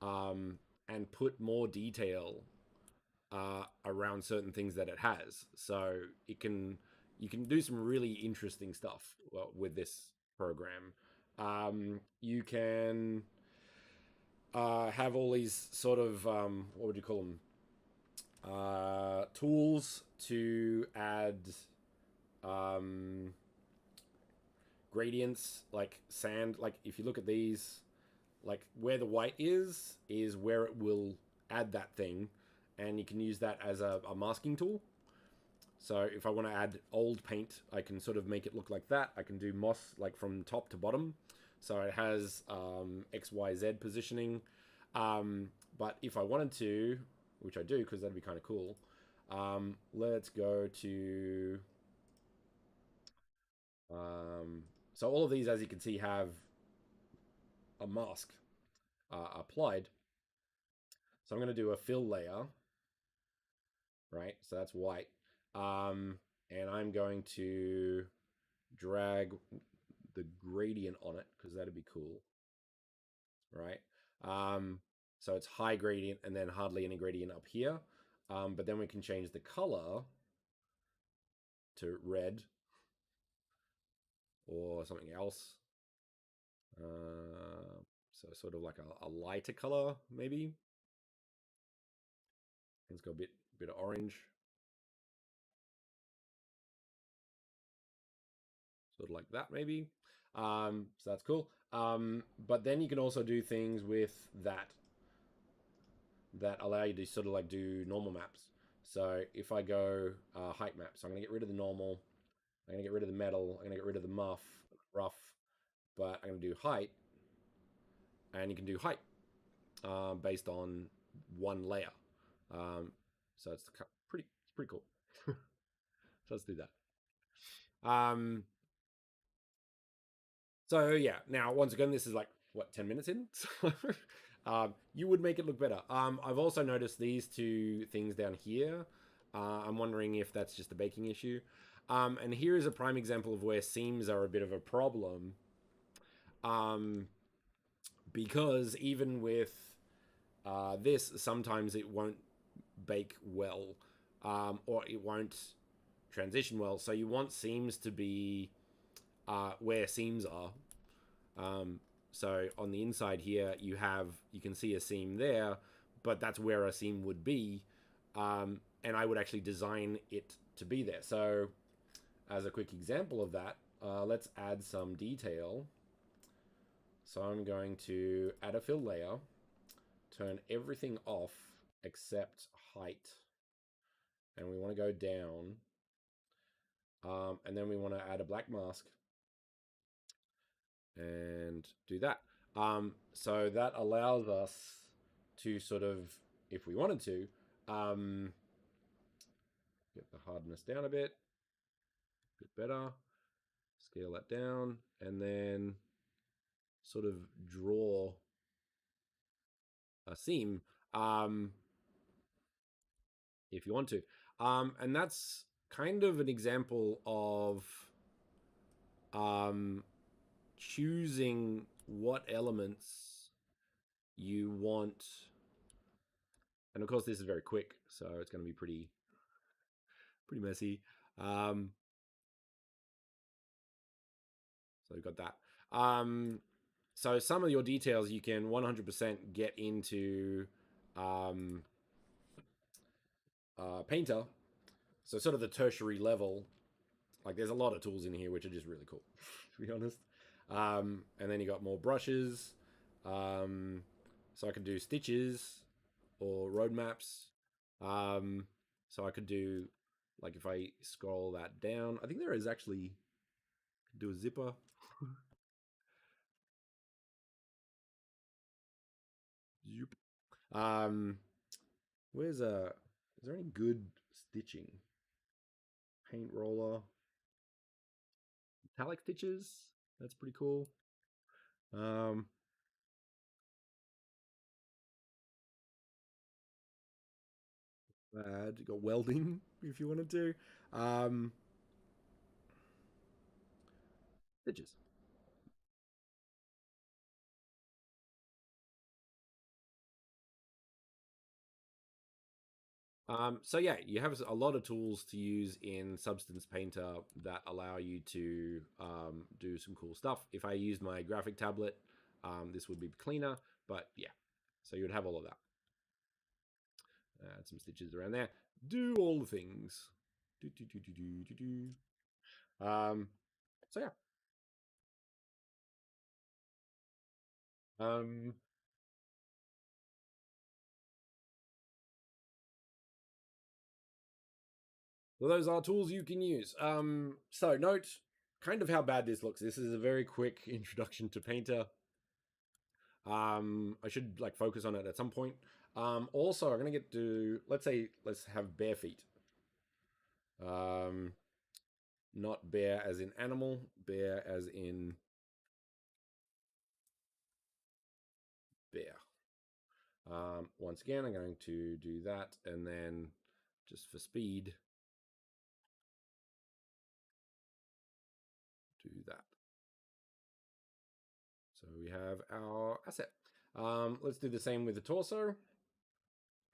and put more detail around certain things that it has. So you can do some really interesting stuff with this program. You can have all these sort of what would you call them? Tools to add gradients like sand. Like if you look at these, like where the white is where it will add that thing, and you can use that as a masking tool. So if I want to add old paint, I can sort of make it look like that. I can do moss like from top to bottom, so it has XYZ positioning. But if I wanted to, which I do because that'd be kind of cool, let's go to so all of these, as you can see, have a mask applied. So I'm going to do a fill layer, right? So that's white. And I'm going to drag the gradient on it because that'd be cool, right? So it's high gradient and then hardly any gradient up here. But then we can change the color to red or something else. So sort of like a lighter color, maybe. Let's go a bit of orange. Sort of like that, maybe. So that's cool. But then you can also do things with that allow you to sort of like do normal maps. So if I go height maps, so I'm going to get rid of the normal. I'm going to get rid of the metal. I'm going to get rid of the rough, but I'm going to do height. And you can do height based on one layer. So it's pretty cool. So let's do that. So yeah, now once again, this is like what 10 minutes in. So you would make it look better. I've also noticed these two things down here. I'm wondering if that's just a baking issue. And here is a prime example of where seams are a bit of a problem. Because even with this, sometimes it won't bake well, or it won't transition well. So you want seams to be where seams are. So on the inside here, you can see a seam there, but that's where a seam would be. And I would actually design it to be there. So as a quick example of that, let's add some detail. So I'm going to add a fill layer, turn everything off except height. And we want to go down. And then we want to add a black mask and do that. So that allows us to sort of, if we wanted to, get the hardness down a bit better, scale that down, and then sort of draw a seam if you want to. And that's kind of an example of choosing what elements you want. And of course, this is very quick, so it's going to be pretty messy. So we've got that. So some of your details you can 100% get into Painter. So sort of the tertiary level. Like there's a lot of tools in here which are just really cool, to be honest. And then you got more brushes. So I can do stitches or road maps. So I could do, like if I scroll that down, I think there is actually, do a zipper. Where's is there any good stitching? Paint roller, metallic stitches. That's pretty cool. You got welding if you wanted to. Stitches. So yeah, you have a lot of tools to use in Substance Painter that allow you to do some cool stuff. If I used my graphic tablet, this would be cleaner, but yeah, so you would have all of that. Add some stitches around there. Do all the things. So yeah. So those are tools you can use. So note kind of how bad this looks. This is a very quick introduction to Painter. I should like focus on it at some point. Also, I'm gonna get to let's have bare feet. Not bear as in animal, bear as in bear. Once again, I'm going to do that, and then just for speed, do that. So we have our asset. Let's do the same with the torso.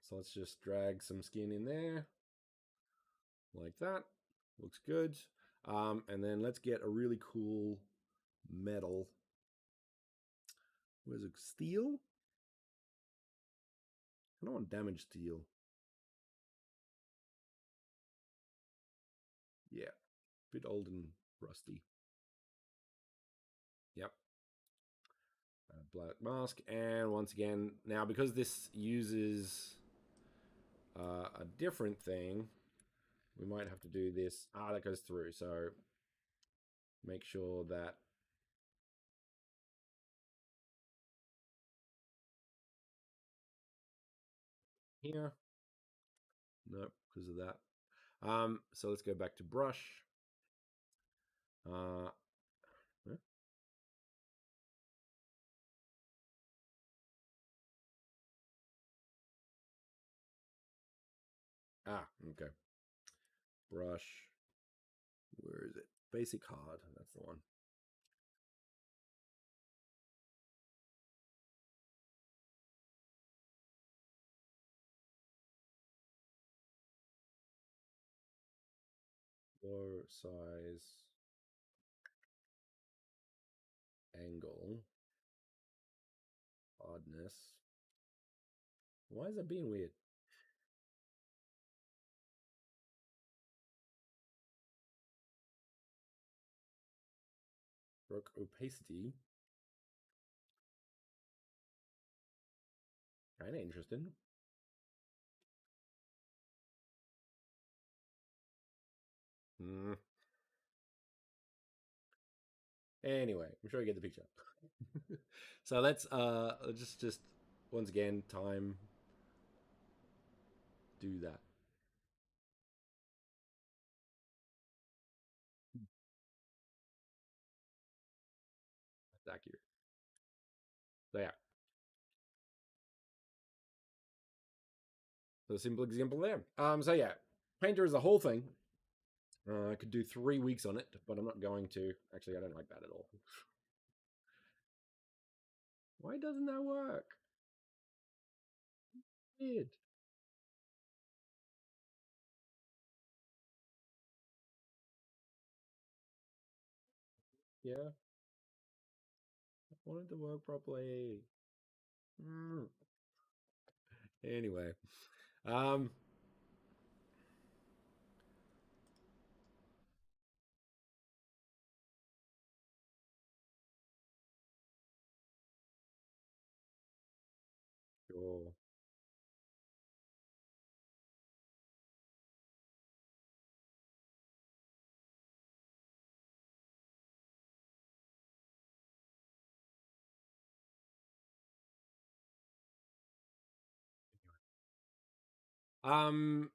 So let's just drag some skin in there like that. Looks good. And then let's get a really cool metal. Where's it? Steel? I don't want damaged steel. Yeah, a bit old and rusty. Yep. Black mask. And once again, now because this uses a different thing, we might have to do this. That goes through. So make sure that here. Nope, because of that. So let's go back to brush. Huh? Okay. Brush. Where is it? Basic hard. That's the one. flow size angle hardness. Why is that being weird? Stroke opacity. Kind of interesting. Hmm. Anyway, I'm sure you get the picture. So let's just once again time do that. That's accurate. So yeah. So a simple example there. So yeah, Painter is the whole thing. I could do 3 weeks on it, but I'm not going to. Actually, I don't like that at all. Why doesn't that work? Weird. Yeah, I want it to work properly. Mm. Anyway, um, sure.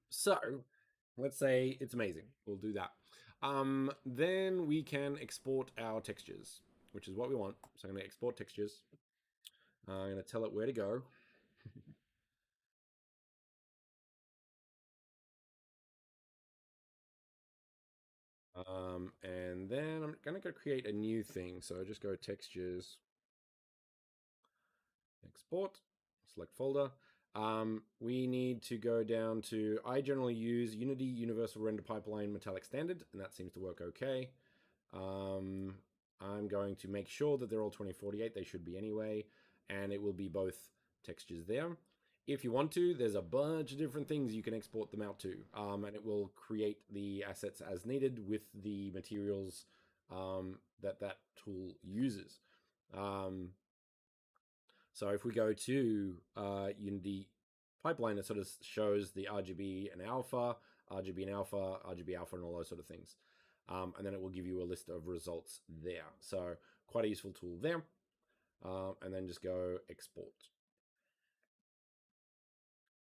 So let's say it's amazing. We'll do that. Then we can export our textures, which is what we want. So I'm going to export textures. I'm going to tell it where to go. And then I'm going to go create a new thing. So just go textures, export, select folder. We need to go down to, I generally use Unity Universal Render Pipeline Metallic Standard, and that seems to work okay. I'm going to make sure that they're all 2048. They should be anyway, and it will be both textures there. If you want to, there's a bunch of different things you can export them out to, and it will create the assets as needed with the materials that that tool uses. So if we go to Unity Pipeline, it sort of shows the RGB and alpha, RGB and alpha, RGB alpha, and all those sort of things. And then it will give you a list of results there. So quite a useful tool there. And then just go export.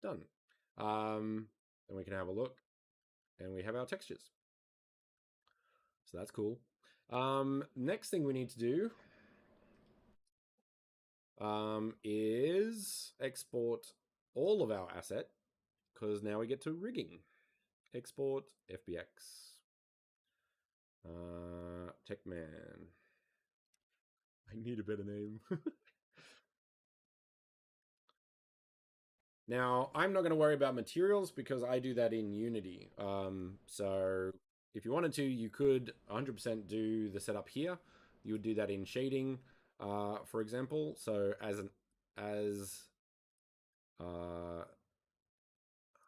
Done. Then we can have a look, and we have our textures. So that's cool. Next thing we need to do is export all of our asset, because now we get to rigging. Export Fbx. Techman. I need a better name. Now, I'm not going to worry about materials because I do that in Unity. So if you wanted to, you could 100% do the setup here. You would do that in shading, for example. So as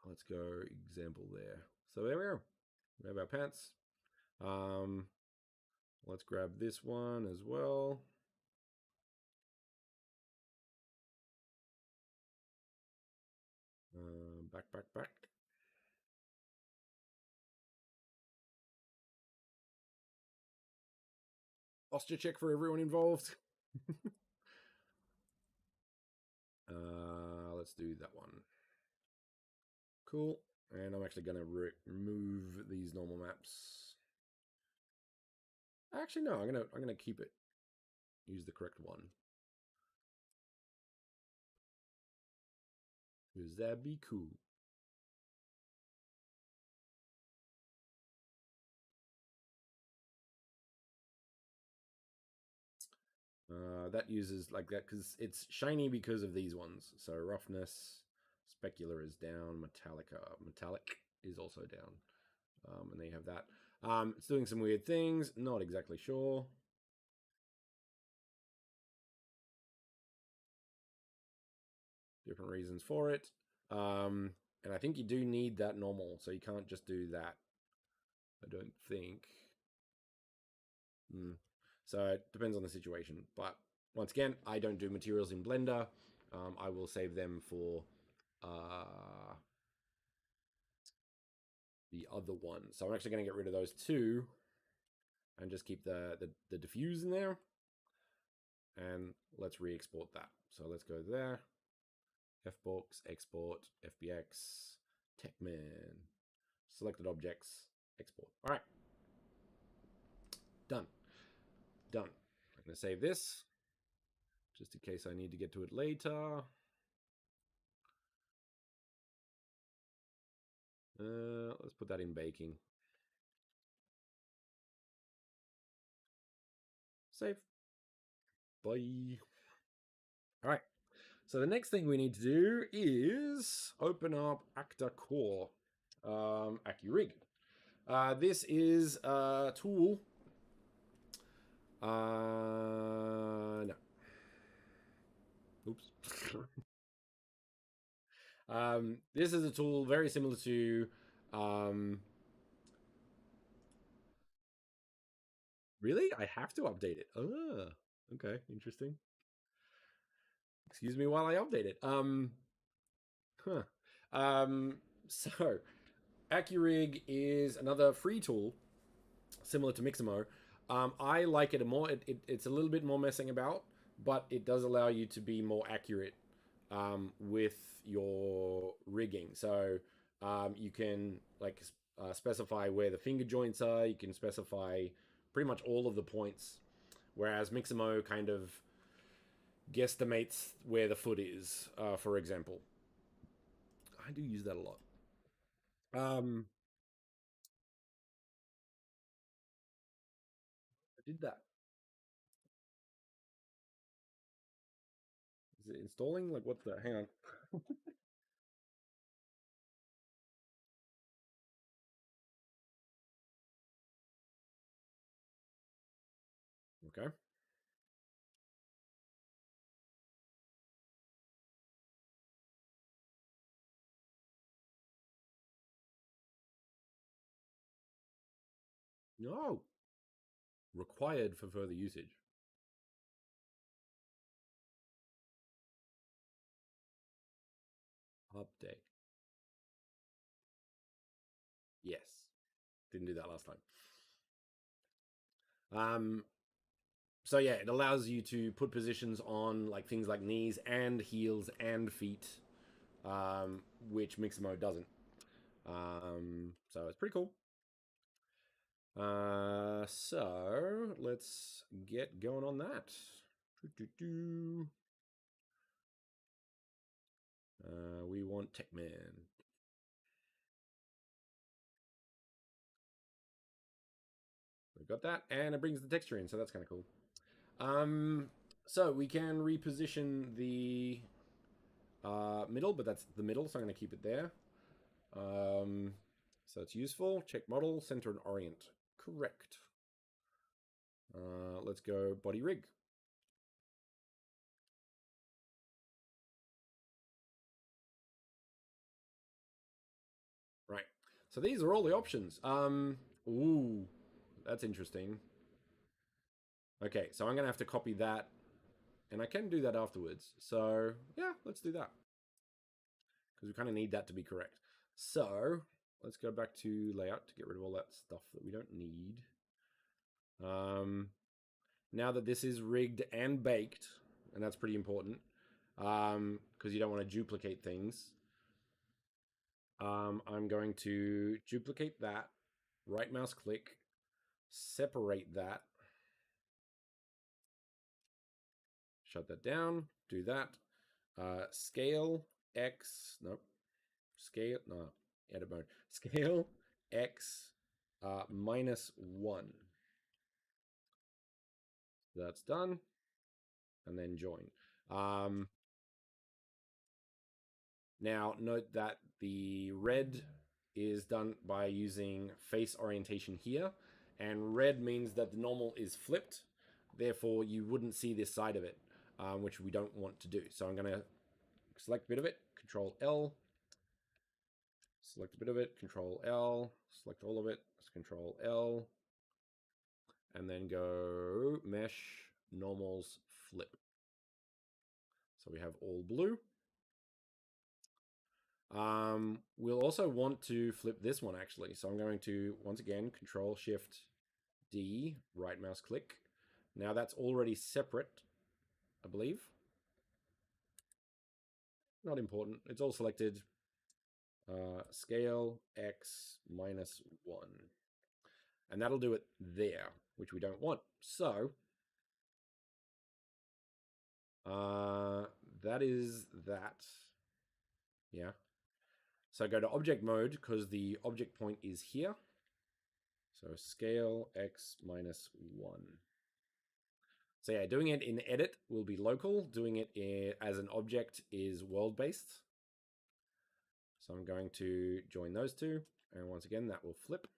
let's go example there. So there we are. We have our pants. Um, let's grab this one as well. Back. Posture check for everyone involved. Let's do that one. Cool. And I'm actually going to remove these normal maps. Actually, no. I'm gonna keep it. Use the correct one. Because that'd be cool. That uses like that because it's shiny because of these ones. So roughness, specular is down, metallic is also down. And there you have that. It's doing some weird things. Not exactly sure. Different reasons for it. And I think you do need that normal, so you can't just do that. I don't think. So it depends on the situation. But once again, I don't do materials in Blender. I will save them for the other one. So I'm actually going to get rid of those two and just keep the diffuse in there. And let's re-export that. So let's go there. Fbox, export, Fbx, Techman, selected objects, export. All right. Done. Done. I'm going to save this just in case I need to get to it later. Let's put that in baking. Save. Bye. All right. So the next thing we need to do is open up Actor Core, Accurig. This is a tool. No. Oops. This is a tool very similar to really? I have to update it. Oh, okay, interesting. Excuse me while I update it. So Accurig is another free tool similar to Mixamo. I like it more. It's a little bit more messing about, but it does allow you to be more accurate with your rigging. So you can like specify where the finger joints are. You can specify pretty much all of the points, whereas Mixamo kind of guesstimates where the foot is, for example. I do use that a lot. I did that. Is it installing? Like, what's that? Hang on. Okay. No. Required for further usage. Update. Yes. Didn't do that last time. So yeah, it allows you to put positions on like things like knees and heels and feet, which Mixamo doesn't. So it's pretty cool. So let's get going on that. We want Techman. We've got that, and it brings the texture in, so that's kind of cool. So we can reposition the middle, but that's the middle, so I'm going to keep it there. So it's useful. Check model, center and orient. Correct. Let's go body rig. Right. So these are all the options. Ooh, that's interesting. Okay, so I'm going to have to copy that, and I can do that afterwards. So yeah, let's do that, because we kind of need that to be correct. So let's go back to layout to get rid of all that stuff that we don't need. Now that this is rigged and baked, and that's pretty important, because you don't want to duplicate things. I'm going to duplicate that, right mouse click, separate that, shut that down, do that. Scale X, nope, scale, no, edit mode. Scale X -1. That's done. And then join. Now note that the red is done by using face orientation here, and red means that the normal is flipped. Therefore, you wouldn't see this side of it, which we don't want to do. So I'm going to select a bit of it, Control L, select a bit of it, Control L, select all of it, Control L, and then go Mesh, Normals, Flip. So we have all blue. We'll also want to flip this one actually. So I'm going to, once again, Control Shift D, right mouse click. Now that's already separate, I believe. Not important. It's all selected. Scale X minus 1. And that'll do it there, which we don't want. So that is that. Yeah. So go to object mode because the object point is here. So scale X minus 1. So yeah, doing it in edit will be local. Doing it as an object is world-based. So I'm going to join those two. And once again, that will flip,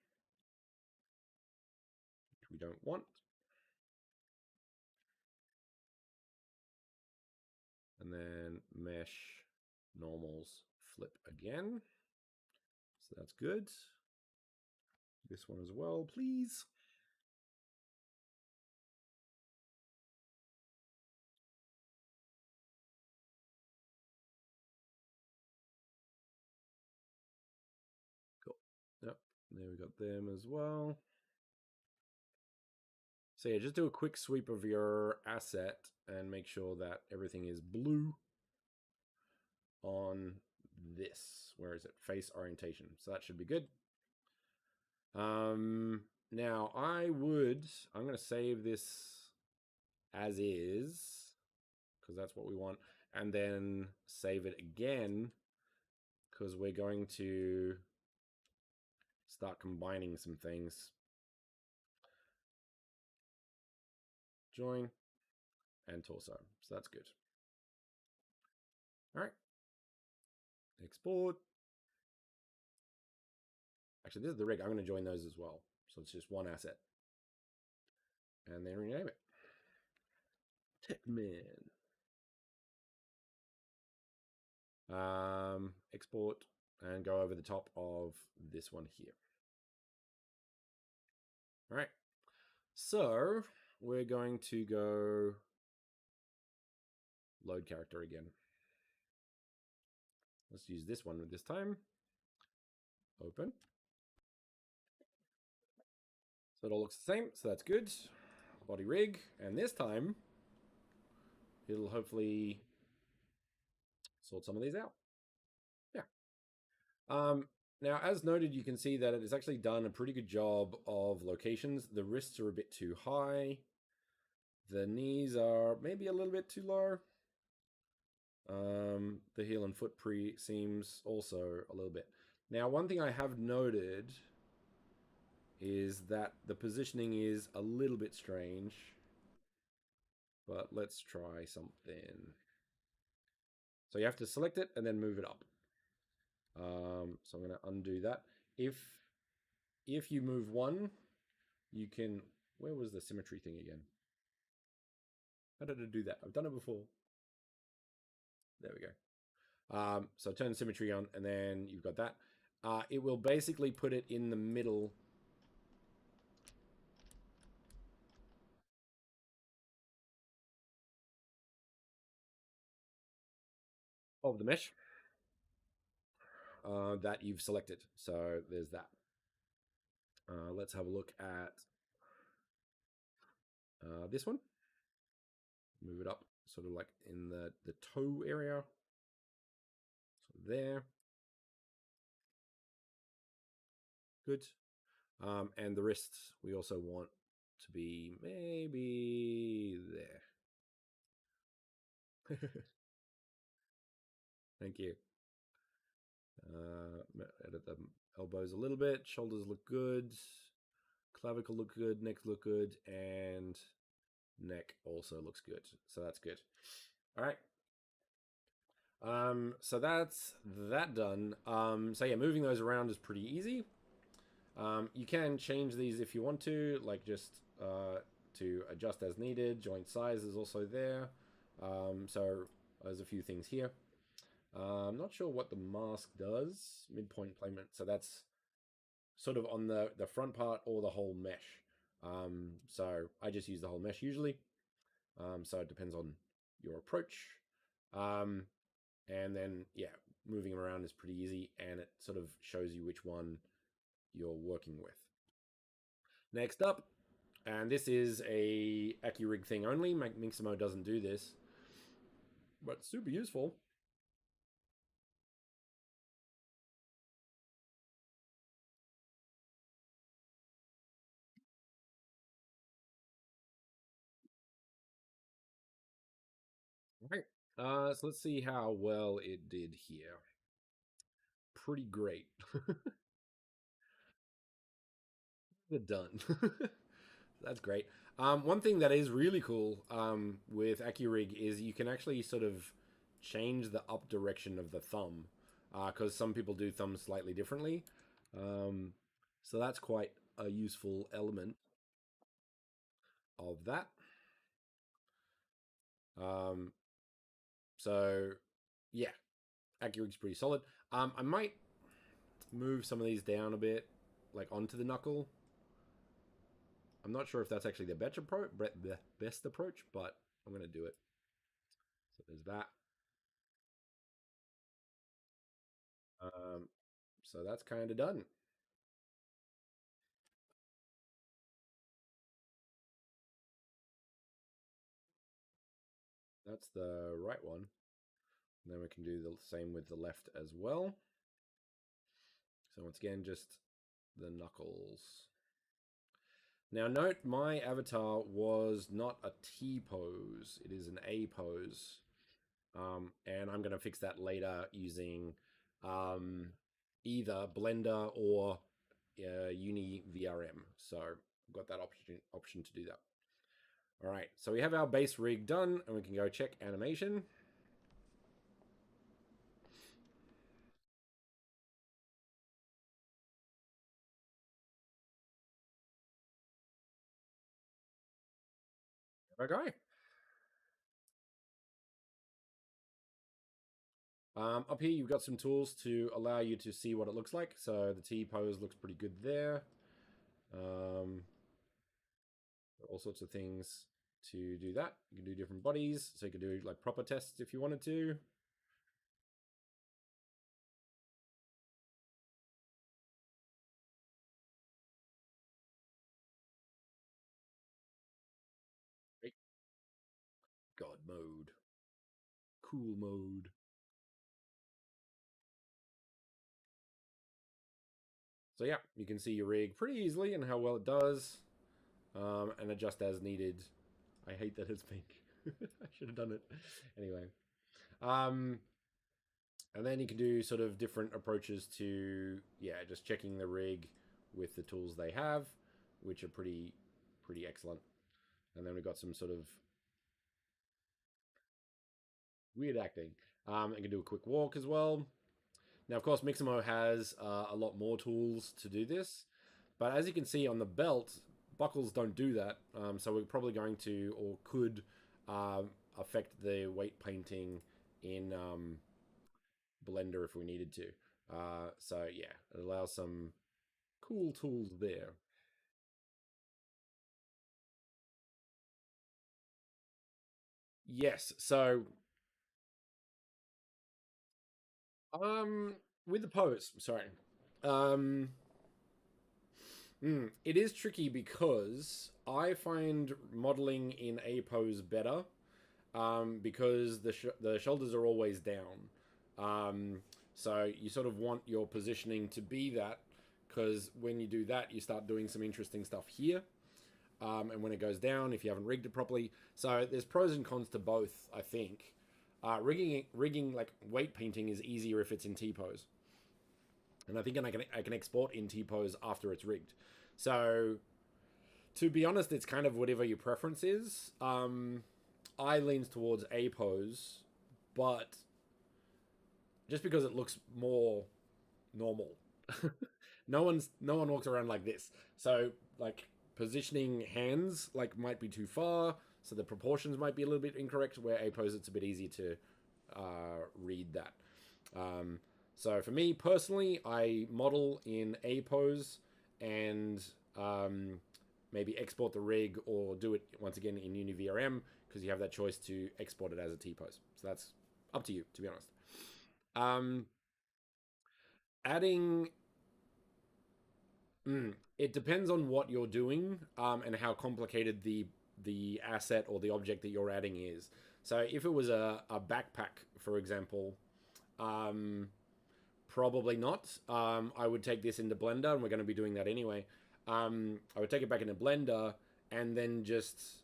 which we don't want. And then mesh normals flip again. So that's good. This one as well, please. Cool. Yep, there we got them as well. So yeah, just do a quick sweep of your asset and make sure that everything is blue on this. Where is it? Face orientation. So that should be good. Now I'm going to save this as is because that's what we want, and then save it again because we're going to start combining some things. Join and torso. So that's good. All right. Export. Actually, this is the rig. I'm going to join those as well. So it's just one asset. And then rename it. Techman. Export and go over the top of this one here. All right. So we're going to go load character again. Let's use this one this time. Open. So it all looks the same. So that's good. Body rig. And this time it'll hopefully sort some of these out. Yeah. Now, as noted, you can see that it has actually done a pretty good job of locations. The wrists are a bit too high. The knees are maybe a little bit too low. The heel and foot seems also a little bit. Now, one thing I have noted is that the positioning is a little bit strange. But let's try something. So you have to select it and then move it up. So I'm going to undo that. If you move one, you can... Where was the symmetry thing again? How did I do that? I've done it before. There we go. So turn symmetry on, and then you've got that. It will basically put it in the middle of the mesh that you've selected. So there's that. Let's have a look at this one. Move it up, sort of like in the toe area. So there. Good. And the wrists we also want to be maybe there. Thank you. Edit the elbows a little bit. Shoulders look good. Clavicle look good. Neck look good. And neck also looks good. So that's good. All right. So that's that done. So yeah, moving those around is pretty easy. You can change these if you want to, like just to adjust as needed. Joint size is also there. So there's a few things here. I'm not sure what the mask does. Midpoint placement. So that's sort of on the front part or the whole mesh. So I just use the whole mesh usually. So it depends on your approach. And then, yeah, moving them around is pretty easy, and it sort of shows you which one you're working with. Next up, and this is a Accurig thing only. Mixamo doesn't do this, but super useful. Right. So let's see how well it did here. Pretty great. Good done. That's great. One thing that is really cool with Accurig is you can actually sort of change the up direction of the thumb because some people do thumbs slightly differently. So that's quite a useful element of that. Um, so yeah, Accurig's pretty solid. I might move some of these down a bit, like onto the knuckle. I'm not sure if that's actually the best approach, but I'm going to do it. So there's that. So that's kind of done. That's the right one. And then we can do the same with the left as well. So once again, just the knuckles. Now note my avatar was not a T pose. It is an A pose. And I'm going to fix that later using either Blender or Uni VRM. So I've got that option to do that. All right, so we have our base rig done, and we can go check animation. Okay. Up here, you've got some tools to allow you to see what it looks like. So the T-pose looks pretty good there. All sorts of things to do that. You can do different bodies. So you can do like proper tests if you wanted to. Great. God mode. Cool mode. So yeah, you can see your rig pretty easily and how well it does. And adjust as needed. I hate that it's pink. I should have done it. Anyway. And then you can do sort of different approaches to, yeah, just checking the rig with the tools they have, which are pretty excellent. And then we've got some sort of weird acting. I can do a quick walk as well. Now, of course, Mixamo has a lot more tools to do this, but as you can see on the belt, buckles don't do that. So we're probably going to, or could, affect the weight painting in Blender if we needed to. So yeah, it allows some cool tools there. Yes, so with the pose, sorry. Um it is tricky because I find modeling in a pose better because the shoulders are always down. So you sort of want your positioning to be that because when you do that, you start doing some interesting stuff here. And when it goes down, if you haven't rigged it properly. So there's pros and cons to both, I think. Rigging like weight painting is easier if it's in T-pose. And I think I can export in T-pose after it's rigged. So to be honest, it's kind of whatever your preference is. I leans towards A pose, but just because it looks more normal. No one walks around like this. So like positioning hands like might be too far, so the proportions might be a little bit incorrect. Where A pose, it's a bit easier to read that. So for me personally, I model in A pose and maybe export the rig or do it once again in Uni VRM because you have that choice to export it as a T pose. So that's up to you, to be honest. Adding it depends on what you're doing and how complicated the asset or the object that you're adding is. So if it was a backpack, for example, probably not. I would take this into Blender, and we're going to be doing that anyway. I would take it back into Blender, and then just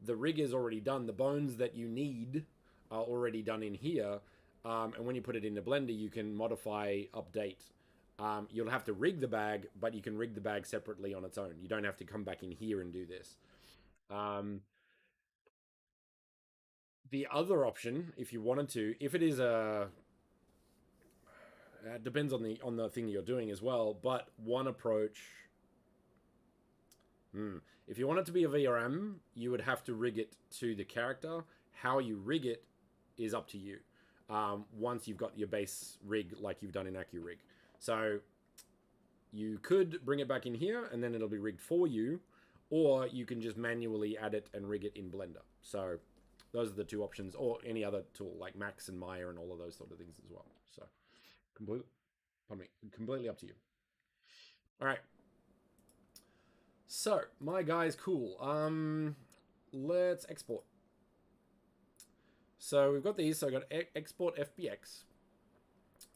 the rig is already done. The bones that you need are already done in here. And when you put it into Blender, you can modify, update. You'll have to rig the bag, but you can rig the bag separately on its own. You don't have to come back in here and do this. The other option, if you wanted to, if it is a, it depends on the thing you're doing as well. But one approach, if you want it to be a VRM, you would have to rig it to the character. How you rig it is up to you. Once you've got your base rig like you've done in Accurig. So you could bring it back in here and then it'll be rigged for you, or you can just manually add it and rig it in Blender. So those are the two options, or any other tool like Max and Maya and all of those sort of things as well. So completely up to you. All right. So my guy's cool. Let's export. So we've got these. So I've got Export Fbx.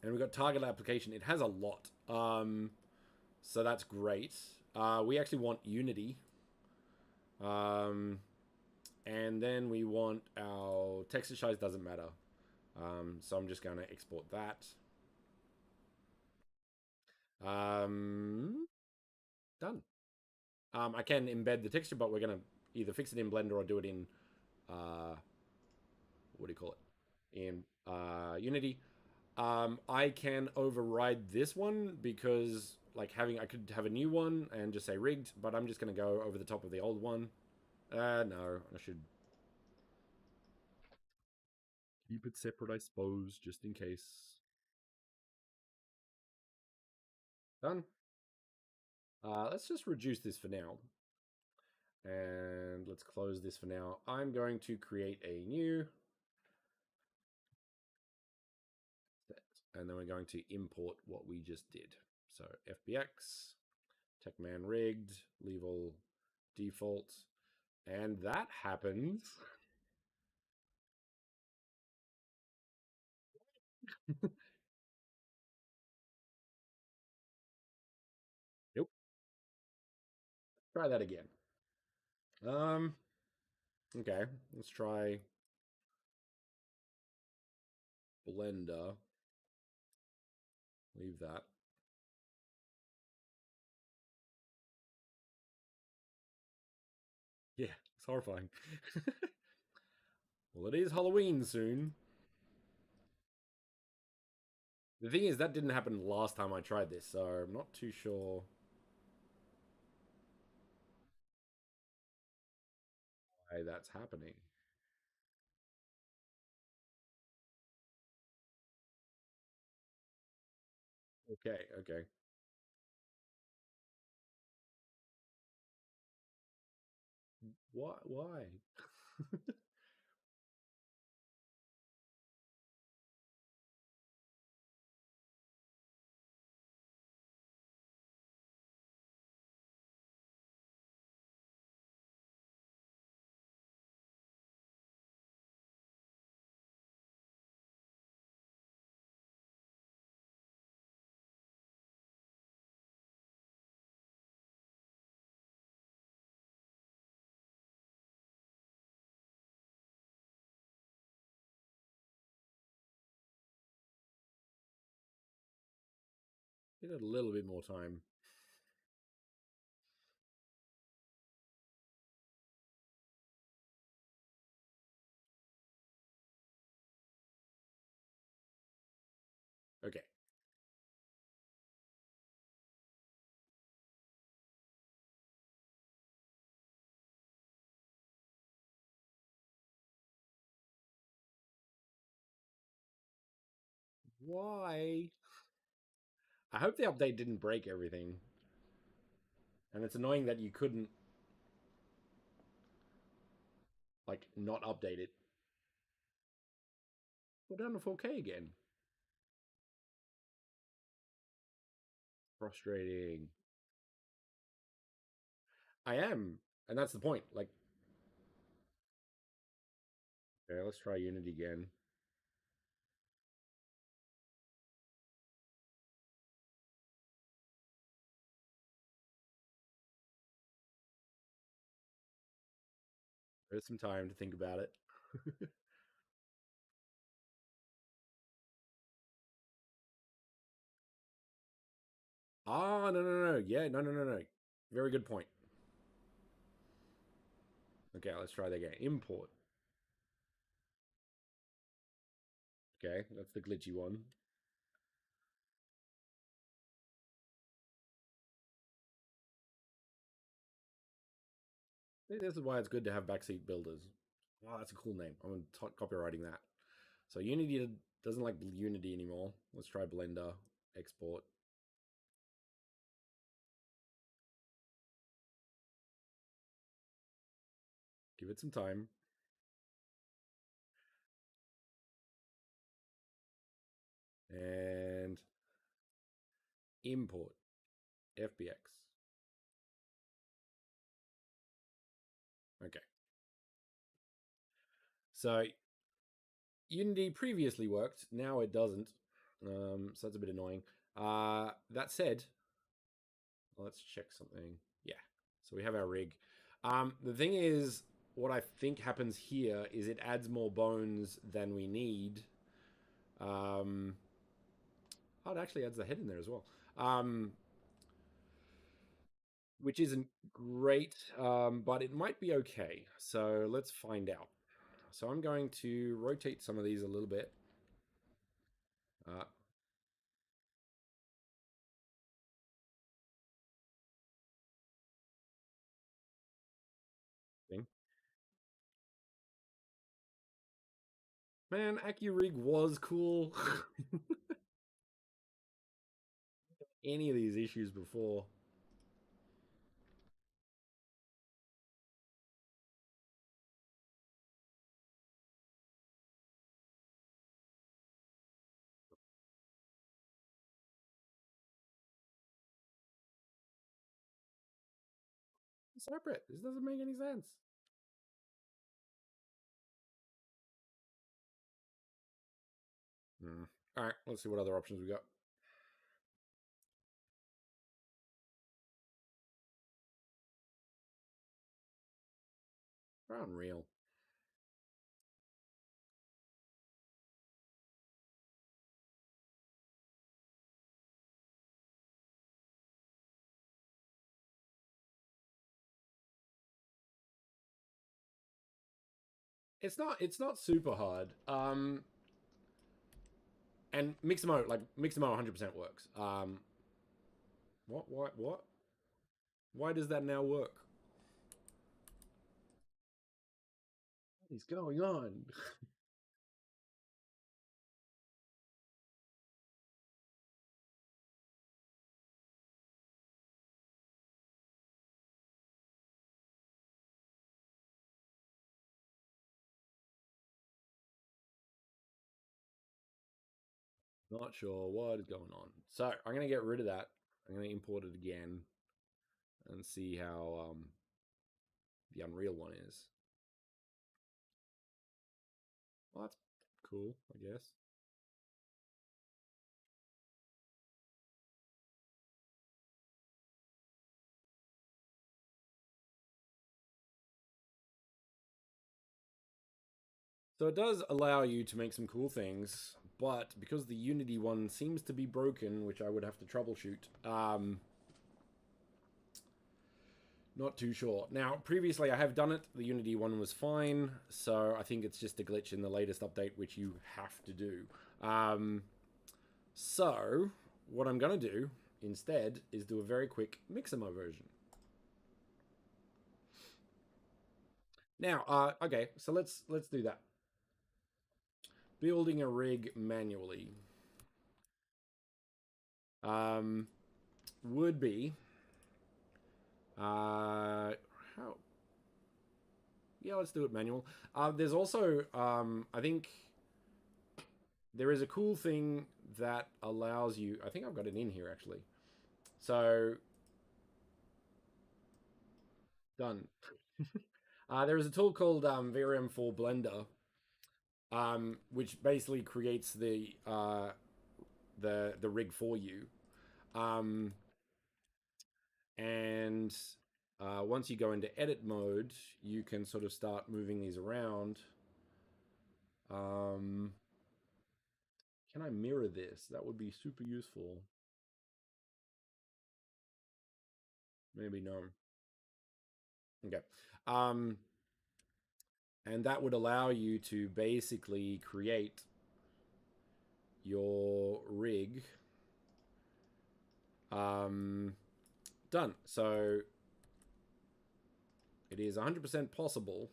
And we've got target application. It has a lot. So that's great. We actually want Unity. And then we want our texture size, doesn't matter. So I'm just going to export that. Done. I can embed the texture, but we're going to either fix it in Blender or do it in, what do you call it? In Unity. I can override this one because like I could have a new one and just say rigged, but I'm just going to go over the top of the old one. No, I should keep it separate, I suppose, just in case. Done. Let's just reduce this for now. And let's close this for now. I'm going to create a new set. And then we're going to import what we just did. So FBX, TechMan rigged, leave all default. And that happens. Nope. Try that again. Okay, let's try Blender. Leave that. Yeah, it's horrifying. Well, it is Halloween soon. The thing is, that didn't happen last time I tried this, so I'm not too sure why that's happening. Okay, okay. What? Why? Give it a little bit more time. Why? I hope the update didn't break everything. And it's annoying that you couldn't, like, not update it. We're down to 4K again. Frustrating. I am. And that's the point. Like, okay, let's try Unity again. There's some time to think about it. Ah, no, no, no. Yeah, no, no, no, no. Very good point. Okay, let's try that again. Import. Okay, that's the glitchy one. This is why it's good to have backseat builders. Wow, that's a cool name. I'm going to copywriting that. So Unity doesn't like Unity anymore. Let's try Blender. Export. Give it some time. And import FBX. Okay. So Unity previously worked. Now it doesn't. So that's a bit annoying. That said, let's check something. Yeah. So we have our rig. The thing is, what I think happens here is it adds more bones than we need. Oh, it actually adds the head in there as well. Which isn't great, but it might be okay. So let's find out. So I'm going to rotate some of these a little bit. Uh, thing. Man, Accurig was cool. Any of these issues before. Separate. This doesn't make any sense. All right, let's see what other options we got. Unreal. It's not super hard. And Mixamo, like Mixamo 100% works. What? Why does that now work? What is going on? Not sure what is going on. So I'm gonna get rid of that. I'm gonna import it again and see how the Unreal one is. Well, that's cool, I guess. So it does allow you to make some cool things, but because the Unity one seems to be broken, which I would have to troubleshoot, not too sure. Now, previously I have done it. The Unity one was fine, so I think it's just a glitch in the latest update, which you have to do. So what I'm going to do instead is do a very quick Mixamo version. Now, okay, so let's do that. Building a rig manually. would be how. Yeah, let's do it manual. There's also I think there is a cool thing that allows you. I think I've got it in here actually. So done. There is a tool called VRM4 Blender, which basically creates the rig for you. Um, and once you go into edit mode, you can sort of start moving these around. Um, can I mirror this? That would be super useful. Maybe no. Okay. Um, and that would allow you to basically create your rig. Done. So it is 100% possible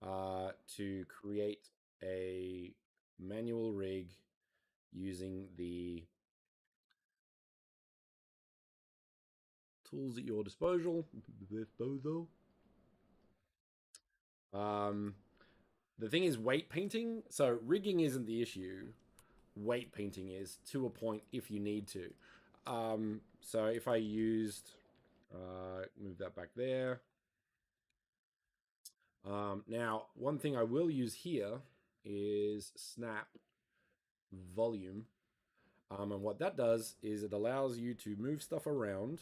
to create a manual rig using the tools at your disposal. Um, the thing is weight painting. So rigging isn't the issue. Weight painting is to a point if you need to. So if I used, move that back there. Now, one thing I will use here is snap volume. And what that does is it allows you to move stuff around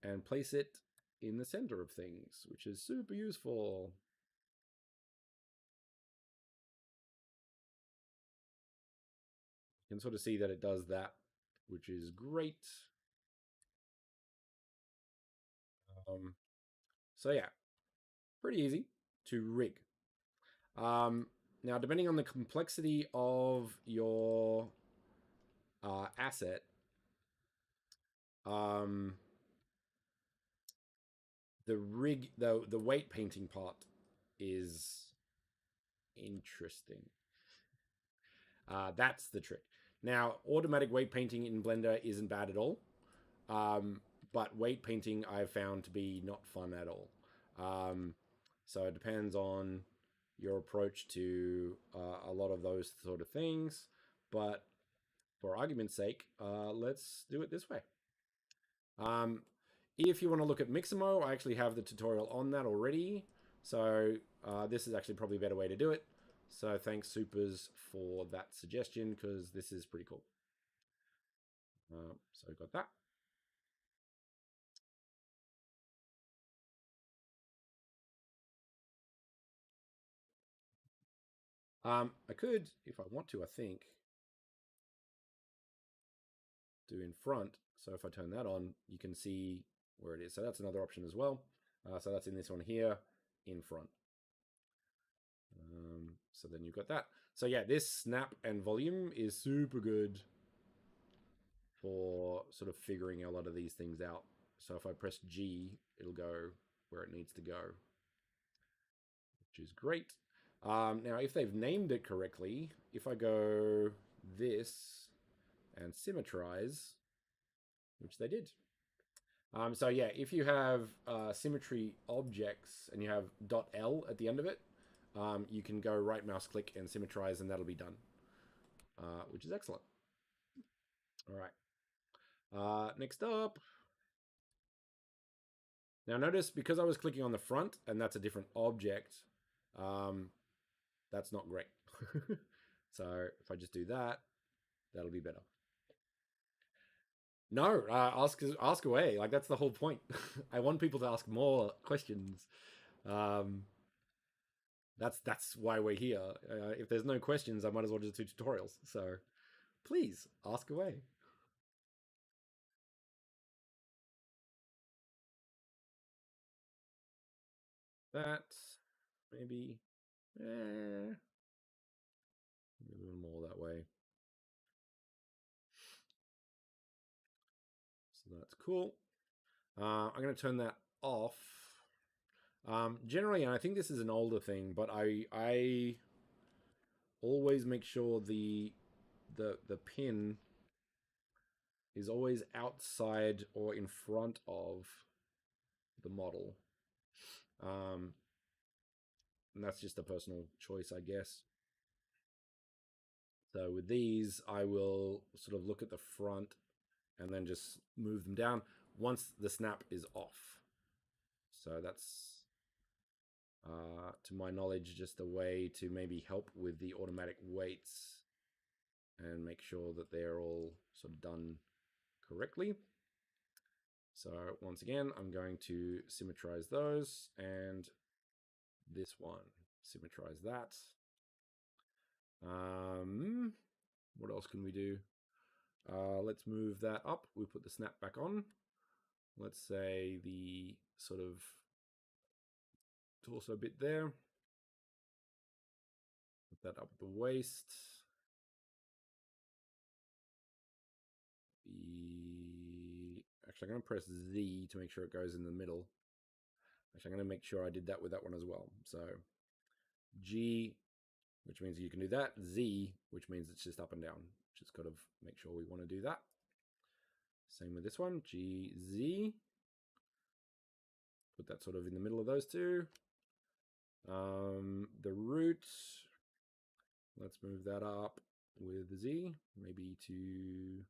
and place it in the center of things, which is super useful. You can sort of see that it does that, which is great. So yeah, pretty easy to rig. Now, depending on the complexity of your asset, the weight painting part is interesting. That's the trick. Now, automatic weight painting in Blender isn't bad at all, but weight painting I've found to be not fun at all. So it depends on your approach to a lot of those sort of things. But for argument's sake, let's do it this way. If you want to look at Mixamo, I actually have the tutorial on that already. So this is actually probably a better way to do it. So thanks, Supers, for that suggestion, because this is pretty cool. So got that. I could, if I want to, I think, do in front. So if I turn that on, you can see where it is. So that's another option as well. So that's in this one here, in front. So then you've got that. So yeah, this snap and volume is super good for sort of figuring a lot of these things out. So if I press G, it'll go where it needs to go, which is great. Now, if they've named it correctly, if I go this and symmetrize, which they did. So yeah, if you have symmetry objects and you have .l at the end of it, you can go right mouse click and symmetrize, and that'll be done, which is excellent. All right. Next up. Now notice, because I was clicking on the front and that's a different object, that's not great. So if I just do that, that'll be better. No, ask away. Like, that's the whole point. I want people to ask more questions. That's why we're here. If there's no questions, I might as well just do tutorials. So please ask away. That maybe a little more that way. So that's cool. I'm going to turn that off. Generally, and I think this is an older thing, but I always make sure the pin is always outside or in front of the model. And that's just a personal choice, I guess. So with these, I will sort of look at the front and then just move them down once the snap is off. So that's, to my knowledge, just a way to maybe help with the automatic weights and make sure that they're all sort of done correctly. So once again, I'm going to symmetrize those, and this one, symmetrize that. What else can we do? Let's move that up. We put the snap back on. Let's say the sort of torso bit there. Put that up the waist. Actually, I'm going to press Z to make sure it goes in the middle. Actually, I'm going to make sure I did that with that one as well. So G, which means you can do that. Z, which means it's just up and down. Just got to make sure we want to do that. Same with this one, G, Z. Put that sort of in the middle of those two. The root, let's move that up with the Z, maybe to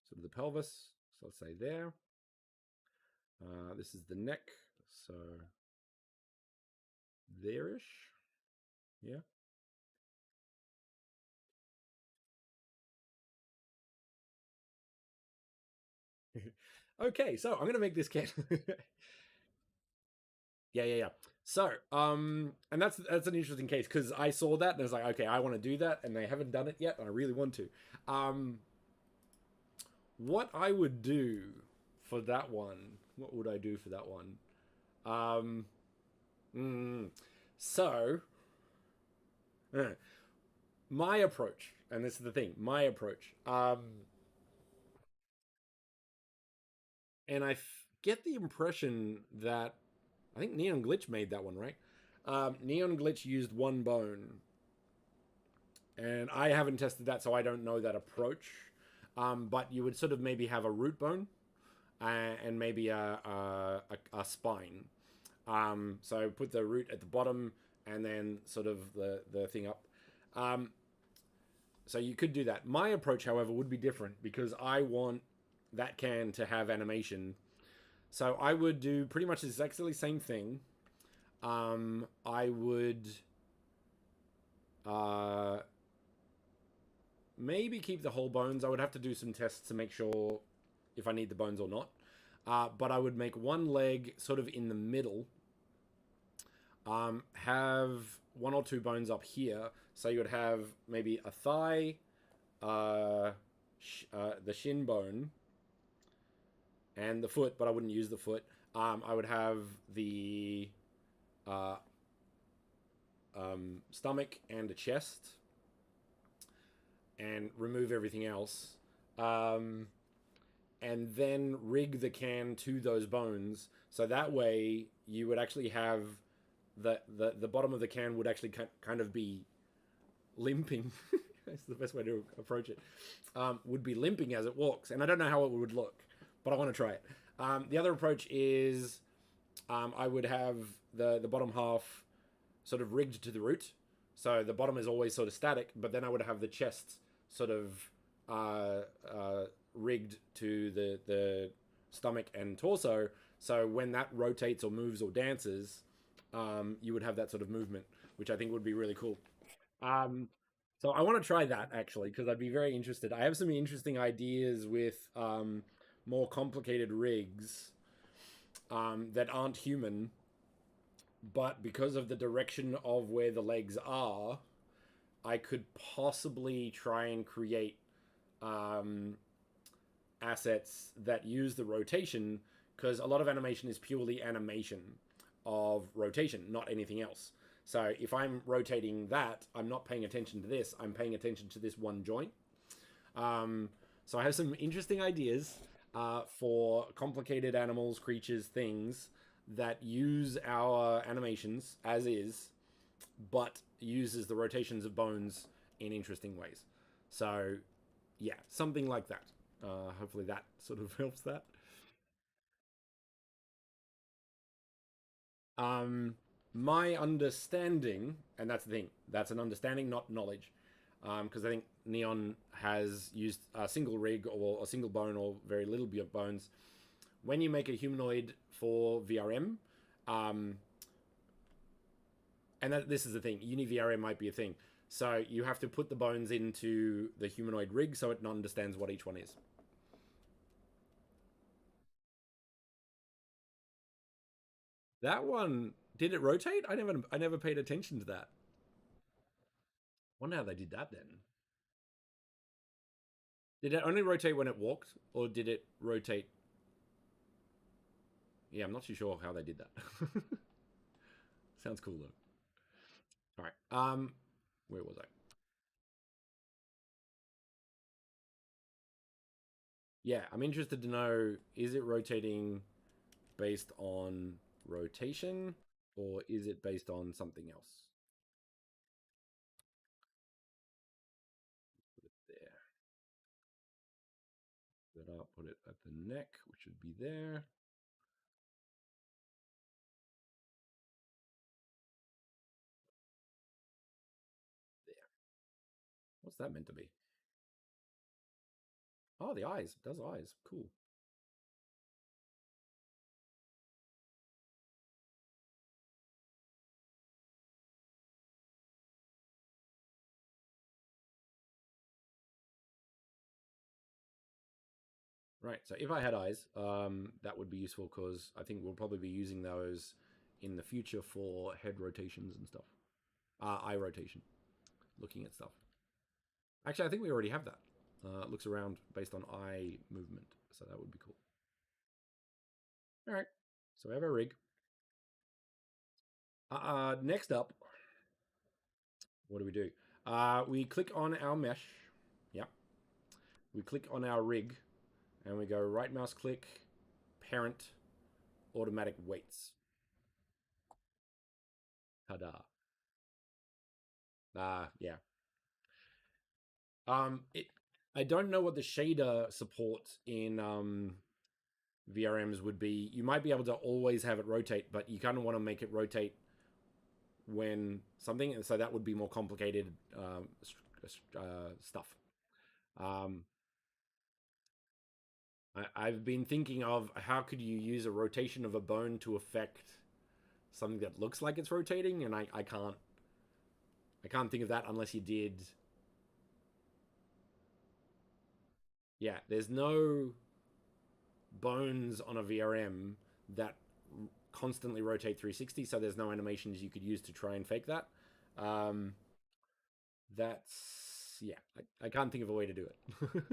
sort of the pelvis. So let's say there. This is the neck, so there-ish, yeah. Okay, so I'm going to make this cat. Yeah. So, and that's an interesting case because I saw that and I was like, okay, I want to do that, and they haven't done it yet, and I really want to. What I would do for that one, what would I do for that one? So, my approach, and this is the thing, my approach, and I get the impression that, I think Neon Glitch made that one, right? Neon Glitch used one bone, and I haven't tested that, so I don't know that approach. But you would sort of maybe have a root bone and maybe a spine. So put the root at the bottom and then sort of the thing up. So you could do that. My approach, however, would be different because I want that can to have animation. So I would do pretty much exactly the same thing. I would maybe keep the whole bones. I would have to do some tests to make sure if I need the bones or not. But I would make one leg sort of in the middle. Have one or two bones up here. So you would have maybe a thigh, the shin bone, and the foot, but I wouldn't use the foot. I would have the stomach and a chest, and remove everything else. And then rig the can to those bones, so that way you would actually have the bottom of the can would actually kind of be limping. That's the best way to approach it. Would be limping as it walks, and I don't know how it would look, but I want to try it. The other approach is I would have the bottom half sort of rigged to the root, so the bottom is always sort of static, but then I would have the chest sort of rigged to the stomach and torso, so when that rotates or moves or dances, you would have that sort of movement, which I think would be really cool. So I want to try that, actually, because I'd be very interested. I have some interesting ideas with more complicated rigs that aren't human, but because of the direction of where the legs are, I could possibly try and create assets that use the rotation, because a lot of animation is purely animation of rotation, not anything else. So if I'm rotating that, I'm not paying attention to this, I'm paying attention to this one joint. So I have some interesting ideas for complicated animals, creatures, things that use our animations as is, but uses the rotations of bones in interesting ways. So yeah, something like that. Hopefully that sort of helps that. My understanding, and that's the thing, that's an understanding, not knowledge, because I think Neon has used a single rig or a single bone or very little bit of bones. When you make a humanoid for VRM, um, and this is the thing, Uni VRM might be a thing. So you have to put the bones into the humanoid rig so it understands what each one is. That one, did it rotate? I never paid attention to that. Wonder how they did that then. Did it only rotate when it walked, or did it rotate? Yeah, I'm not too sure how they did that. Sounds cool though. All right. Where was I? Yeah, I'm interested to know: is it rotating based on rotation, or is it based on something else? Put it there. Then I'll put it at the neck, which should be there. There. What's that meant to be? Oh, the eyes. It does eyes. Cool. Right. So if I had eyes, that would be useful because I think we'll probably be using those in the future for head rotations and stuff. Eye rotation, looking at stuff. Actually, I think we already have that. It looks around based on eye movement, so that would be cool. All right. So we have our rig. Next up, what do? We click on our mesh. Yep. We click on our rig, and we go right mouse click, parent, automatic weights. Ta-da. Yeah. It. I don't know what the shader support in VRMs would be. You might be able to always have it rotate, but you kind of want to make it rotate when something, and so that would be more complicated stuff. Um, I've been thinking of how could you use a rotation of a bone to affect something that looks like it's rotating, and I can't think of that unless you did. Yeah, there's no bones on a VRM that constantly rotate 360, so there's no animations you could use to try and fake that. Um, that's yeah, I can't think of a way to do it.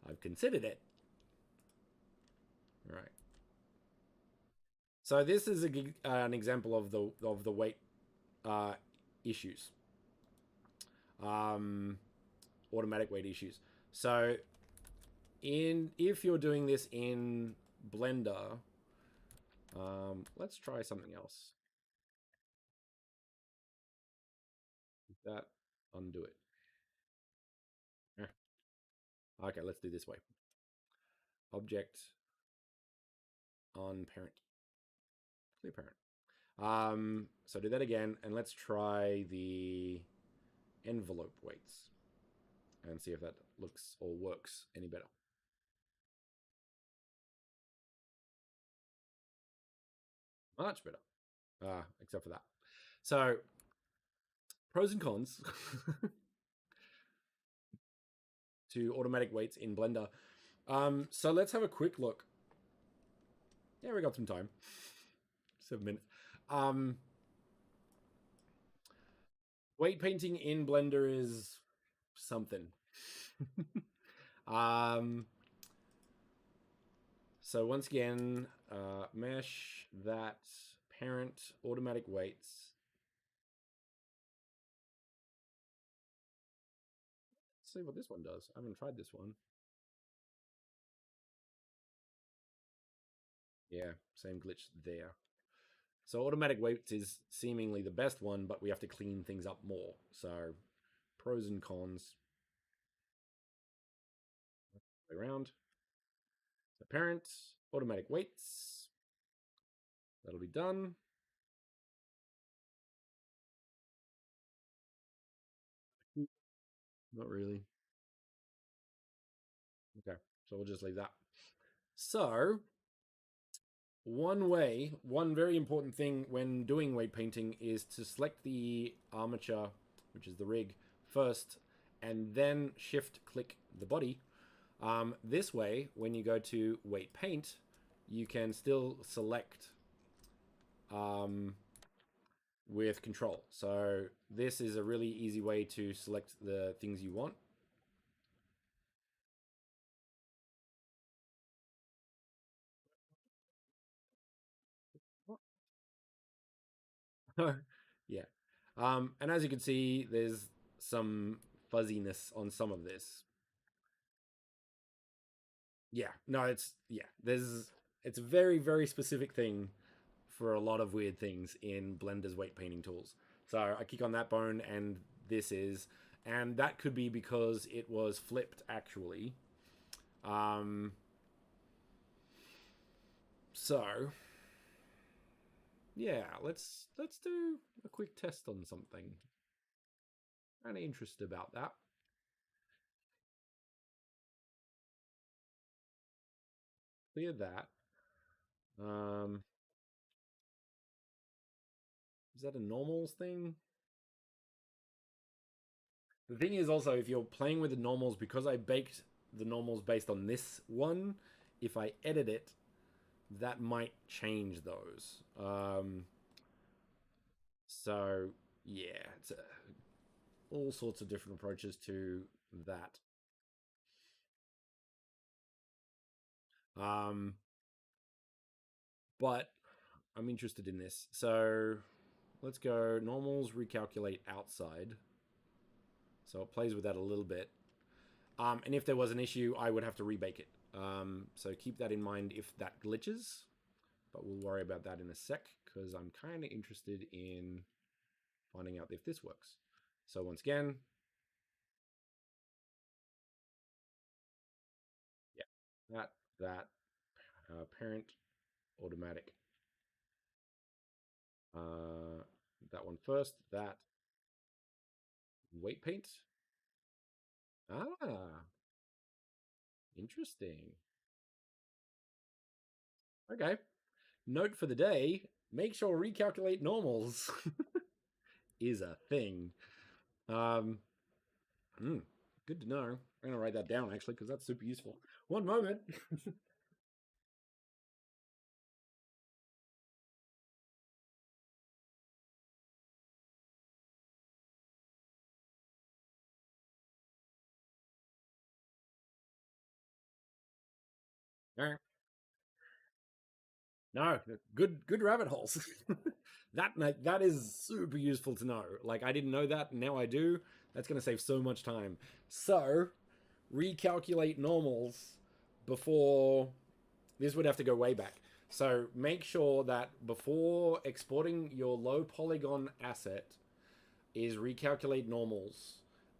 I've considered it. Right. So this is an example of the weight uh, issues, um, automatic weight issues. So if you're doing this in Blender, let's try something else. That undo it. Okay, let's do this way. Object on parent, clear parent. So do that again, and let's try the envelope weights and see if that looks or works any better. Much better, except for that. So pros and cons to automatic weights in Blender. So let's have a quick look. Yeah, we got some time. 7 minutes. Weight painting in Blender is something. So once again, mesh that parent automatic weights. Let's see what this one does. I haven't tried this one. Yeah, same glitch there. So automatic weights is seemingly the best one, but we have to clean things up more. So pros and cons. way around. So parent, automatic weights. That'll be done. Not really. Okay, so we'll just leave that. So, one very important thing when doing weight painting is to select the armature, which is the rig, first, and then shift-click the body. This way, when you go to weight paint, you can still select with control. So this is a really easy way to select the things you want. Yeah. And as you can see, there's some fuzziness on some of this. Yeah, no, it's a very, very specific thing for a lot of weird things in Blender's weight painting tools. So I click on that bone and and that could be because it was flipped actually. So yeah, let's do a quick test on something. Kind of interested about that. Clear that. Is that a normals thing? The thing is also, if you're playing with the normals, because I baked the normals based on this one, if I edit it, that might change those. So yeah, it's all sorts of different approaches to that. Um, but I'm interested in this. So let's go normals, recalculate outside. So it plays with that a little bit. And if there was an issue, I would have to rebake it. So keep that in mind if that glitches. But we'll worry about that in a sec because I'm kind of interested in finding out if this works. So once again, yeah, that parent automatic. That one first. That weight paint. Ah, interesting. Okay. Note for the day: make sure recalculate normals is a thing. Um, good to know. I'm gonna write that down actually because that's super useful. One moment. All right. No, good rabbit holes. That is super useful to know. Like I didn't know that, now I do. That's going to save so much time. So, recalculate normals before this would have to go way back. So, make sure that before exporting your low polygon asset is recalculate normals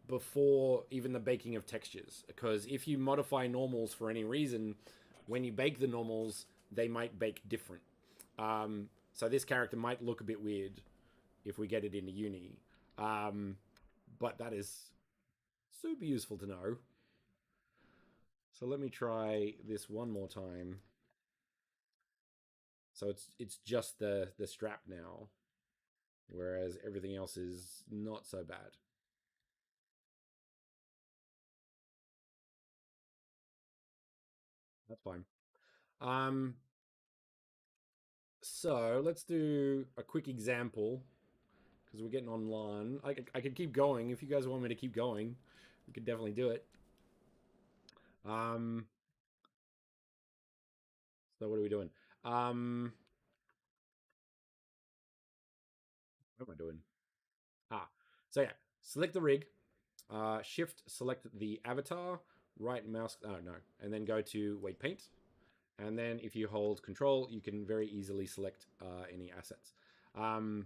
before even the baking of textures, because if you modify normals for any reason, when you bake the normals, they might bake different. So this character might look a bit weird if we get it into uni. But that is super useful to know. So let me try this one more time. So it's just the strap now, whereas everything else is not so bad. That's fine. So let's do a quick example because we're getting online. I could keep going if you guys want me to keep going. We could definitely do it. Um, so what are we doing? What am I doing? So yeah, select the rig. Shift select the avatar. Right mouse. Oh no, and then go to weight paint. And then if you hold control, you can very easily select any assets. I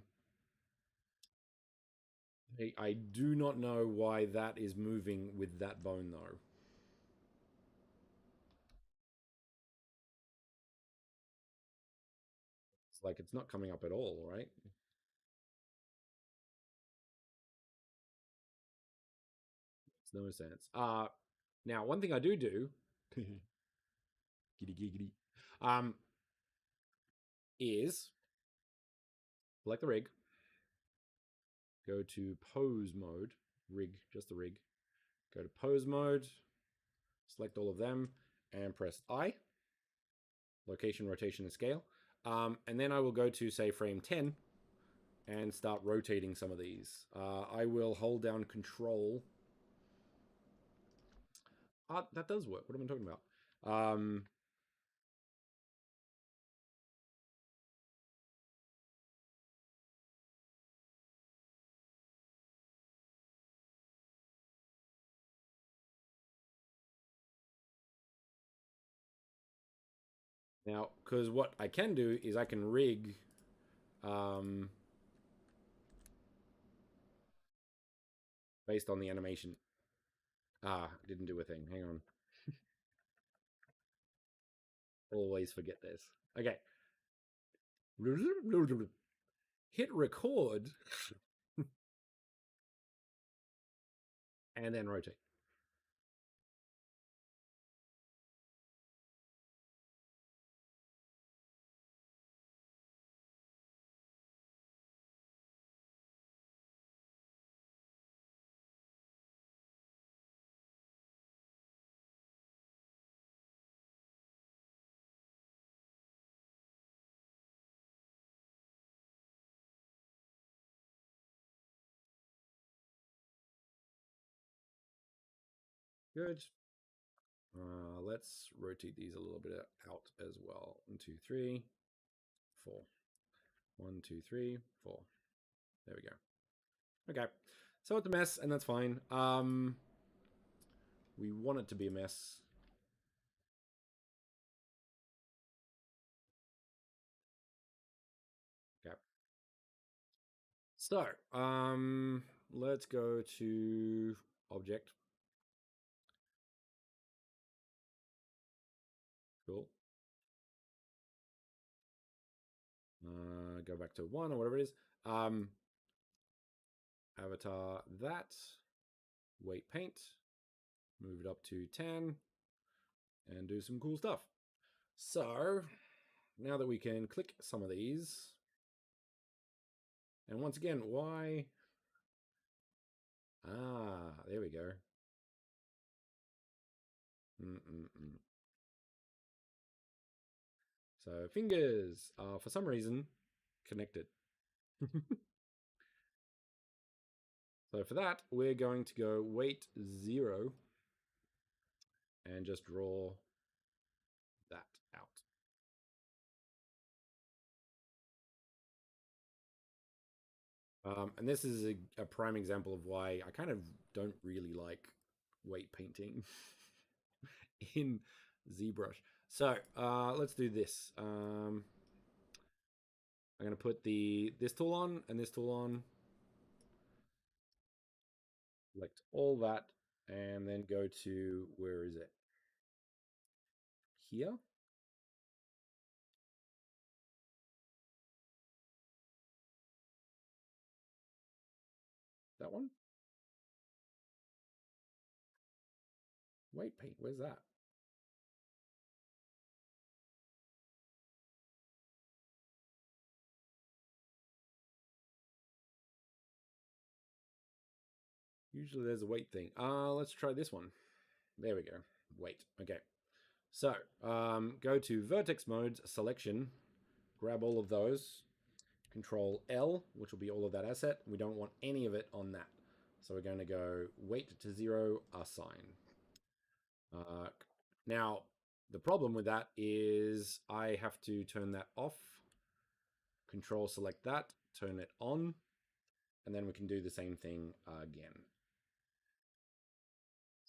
do not know why that is moving with that bone though. It's like it's not coming up at all, right? It's no sense. Now one thing I do giddy giggity, is select the rig, go to pose mode, rig, just the rig, go to pose mode, select all of them, and press I, location, rotation, and scale. And then I will go to, say, frame 10 and start rotating some of these. I will hold down Control. That does work. What am I talking about? Now, because what I can do is I can rig based on the animation. Didn't do a thing. Hang on. Always forget this. Okay. Hit record and then rotate. Good. Let's rotate these a little bit out as well. 1, 2, 3, 4. 1, 2, 3, 4. There we go. Okay. So it's a mess, and that's fine. We want it to be a mess. Okay. So, let's go to object. Cool. Go back to 1 or whatever it is. Avatar that. Weight paint. Move it up to 10. And do some cool stuff. So, now that we can click some of these. And once again, why? There we go. So fingers are, for some reason, connected. So for that, we're going to go weight 0 and just draw that out. And this is a prime example of why I kind of don't really like weight painting in ZBrush. So let's do this. I'm going to put this tool on and this tool on. Select all that and then go to, where is it? Here. That one? Weight paint, where's that? Usually there's a weight thing. Let's try this one. There we go. Weight. Okay. So go to vertex modes, selection, grab all of those, Control L, which will be all of that asset. We don't want any of it on that. So we're going to go weight to 0, assign. Now, the problem with that is I have to turn that off. Control select that, turn it on, and then we can do the same thing again.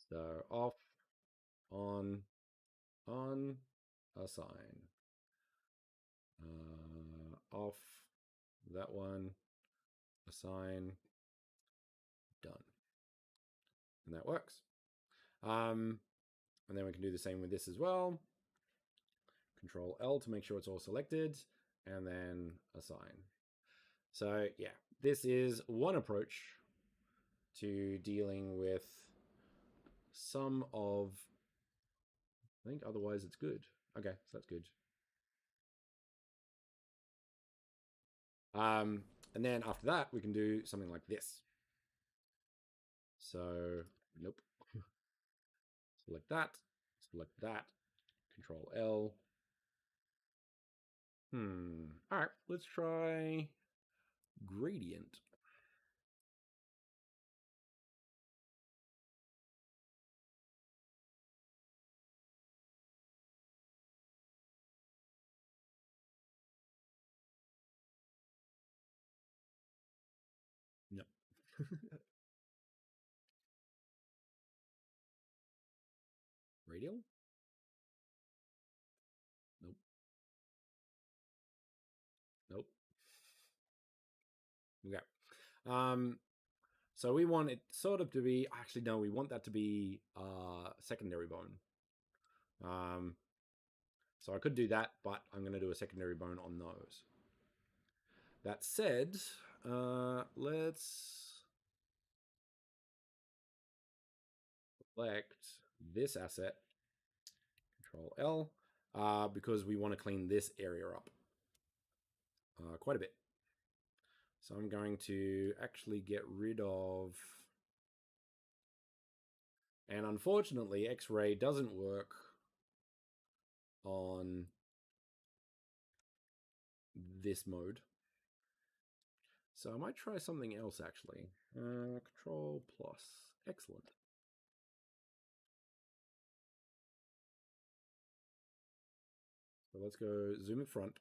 So off, on, assign. Off, that one, assign, done. And that works. And then we can do the same with this as well. Control L to make sure it's all selected. and then assign. So yeah, this is one approach to dealing with some of, I think otherwise it's good. Okay, so that's good. And then after that, we can do something like this. So, nope. Select that, Control L. All right, let's try gradient. No. Radial? Nope. Nope. Okay. So we want it sort of to be, actually no, we want that to be secondary bone. So I could do that, but I'm going to do a secondary bone on those. That said, let's select this asset, Control L, because we want to clean this area up quite a bit. So I'm going to actually get rid of, and unfortunately X-ray doesn't work on this mode. So I might try something else actually. Control plus, excellent. So let's go zoom in front.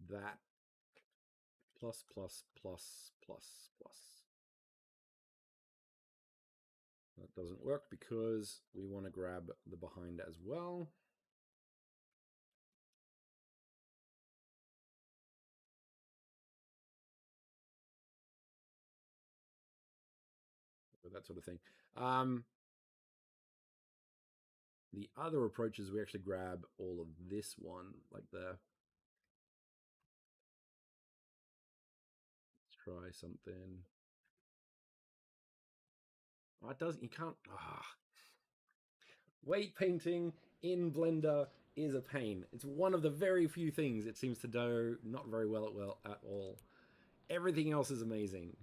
That plus plus plus plus plus. That doesn't work because we want to grab the behind as well. That sort of thing. The other approach is we actually grab all of this one, like the. Let's try something. Oh, it doesn't. You can't. Weight painting in Blender is a pain. It's one of the very few things it seems to do not very well at all. Everything else is amazing.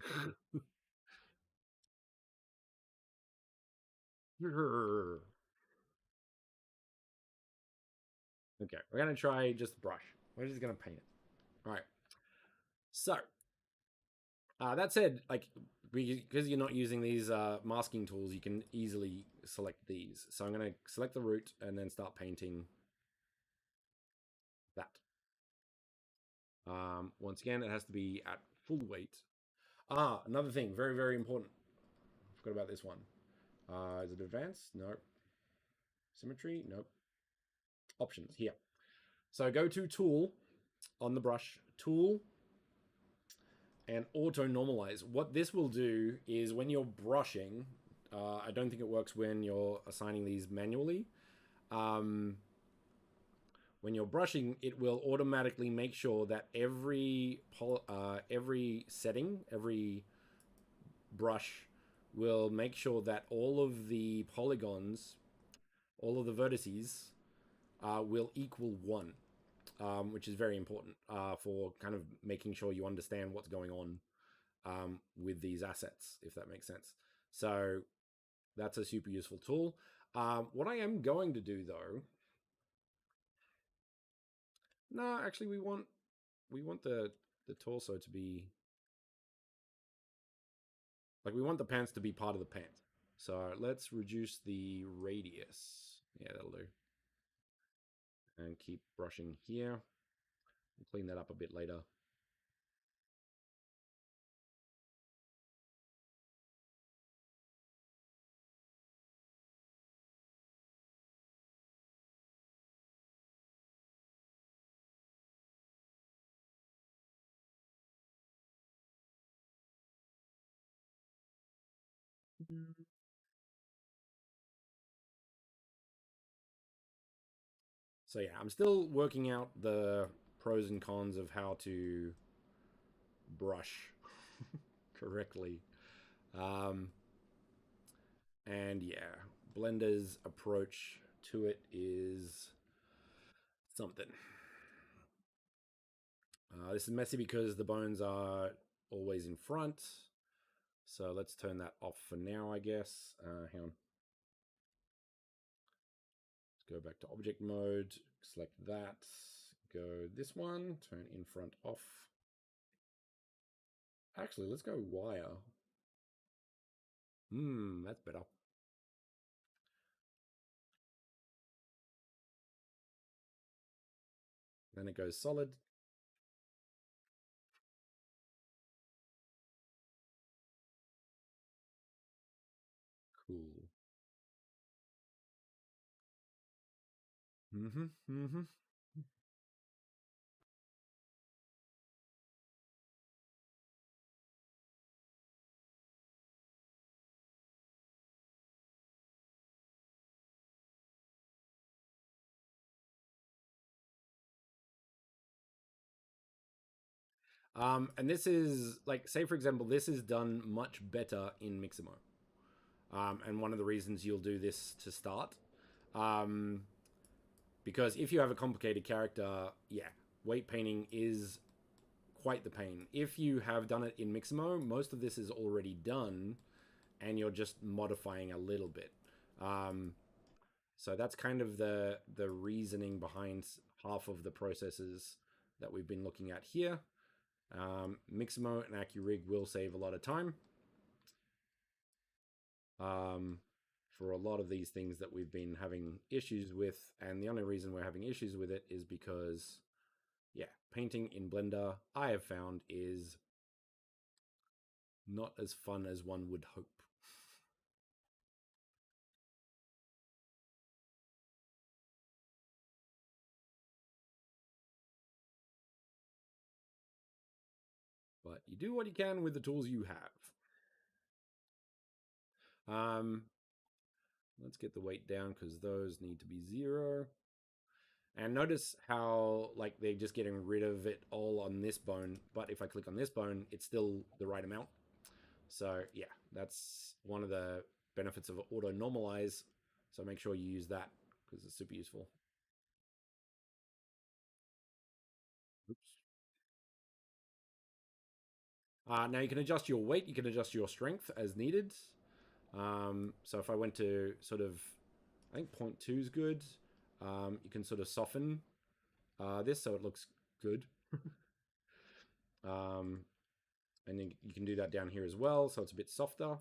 Okay, we're gonna try just brush. We're just gonna paint it. All right. So that said, like because you're not using these masking tools, you can easily select these. So I'm gonna select the root and then start painting that. Once again, it has to be at full weight. Another thing, very, very important. I forgot about this one. Is it advanced? Nope. Symmetry? Nope. Options, here. So go to Tool on the brush, Tool, and Auto Normalize. What this will do is when you're brushing, I don't think it works when you're assigning these manually. When you're brushing, it will automatically make sure that every setting, every brush will make sure that all of the polygons, all of the vertices will equal 1, which is very important for kind of making sure you understand what's going on with these assets, if that makes sense. So that's a super useful tool. What I am going to do though, no, actually we want the torso to be, like we want the pants to be part of the pant. So let's reduce the radius. Yeah, that'll do. And keep brushing here. We'll clean that up a bit later. So yeah, I'm still working out the pros and cons of how to brush correctly. Um, and yeah, Blender's approach to it is something. This is messy because the bones are always in front. So let's turn that off for now, I guess. Hang on. Let's go back to object mode, select that, go this one, turn in front off. Actually, let's go wire. That's better. Then it goes solid. Cool. Mm-hmm. And this is like, say for example, this is done much better in Mixamo. And one of the reasons you'll do this to start, because if you have a complicated character, yeah, weight painting is quite the pain. If you have done it in Mixamo, most of this is already done, and you're just modifying a little bit. So that's kind of the reasoning behind half of the processes that we've been looking at here. Mixamo and Accurig will save a lot of time for a lot of these things that we've been having issues with, and the only reason we're having issues with it is because, yeah, painting in Blender, I have found, is not as fun as one would hope. But you do what you can with the tools you have. Let's get the weight down because those need to be 0. And notice how like they're just getting rid of it all on this bone, but if I click on this bone, it's still the right amount. So yeah, that's one of the benefits of auto normalize. So make sure you use that because it's super useful. Oops. Now you can adjust your weight, you can adjust your strength as needed. So if I went to sort of, I think 0.2 is good. You can sort of soften this so it looks good. And then you can do that down here as well, so it's a bit softer.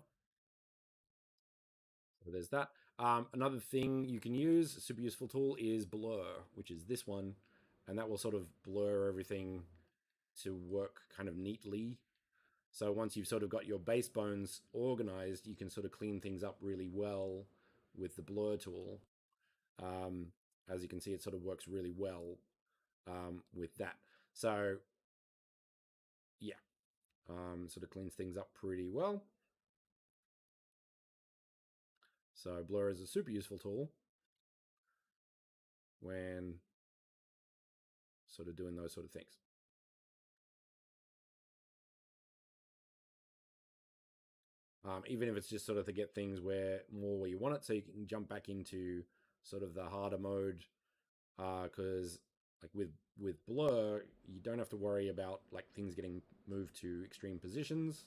So there's that. Another thing you can use, a super useful tool, is blur, which is this one, and that will sort of blur everything to work kind of neatly. So once you've sort of got your base bones organized, you can sort of clean things up really well with the blur tool. As you can see, it sort of works really well with that. So yeah, sort of cleans things up pretty well. So blur is a super useful tool when sort of doing those sort of things. Even if it's just sort of to get things where you want it, so you can jump back into sort of the harder mode. Because like with blur, you don't have to worry about like things getting moved to extreme positions.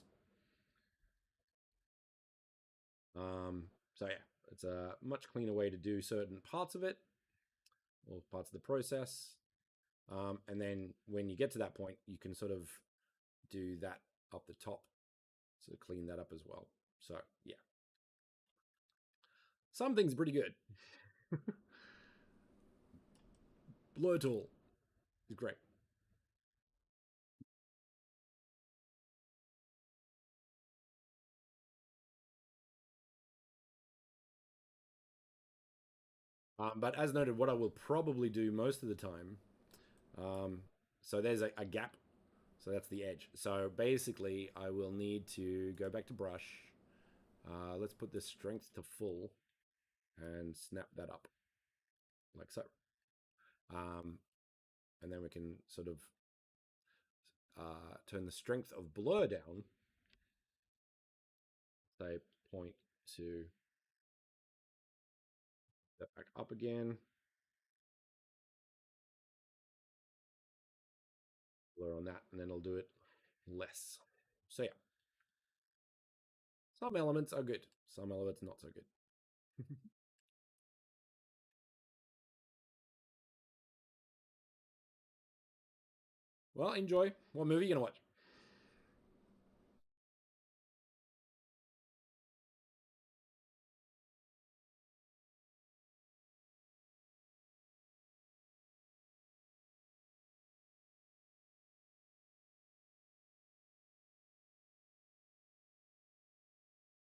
So yeah, it's a much cleaner way to do certain parts of it, or parts of the process. And then when you get to that point, you can sort of do that up the top to clean that up as well. So yeah, some things pretty good. Blur tool is great. But as noted, what I will probably do most of the time, um, so there's a gap, so that's the edge. So basically, I will need to go back to brush. Let's put this strength to full and snap that up like so. And then we can sort of turn the strength of blur down, say 0.2, that back up again, blur on that, and then I'll do it less. So yeah, some elements are good, some elements not so good. Well, enjoy. What movie are you gonna watch?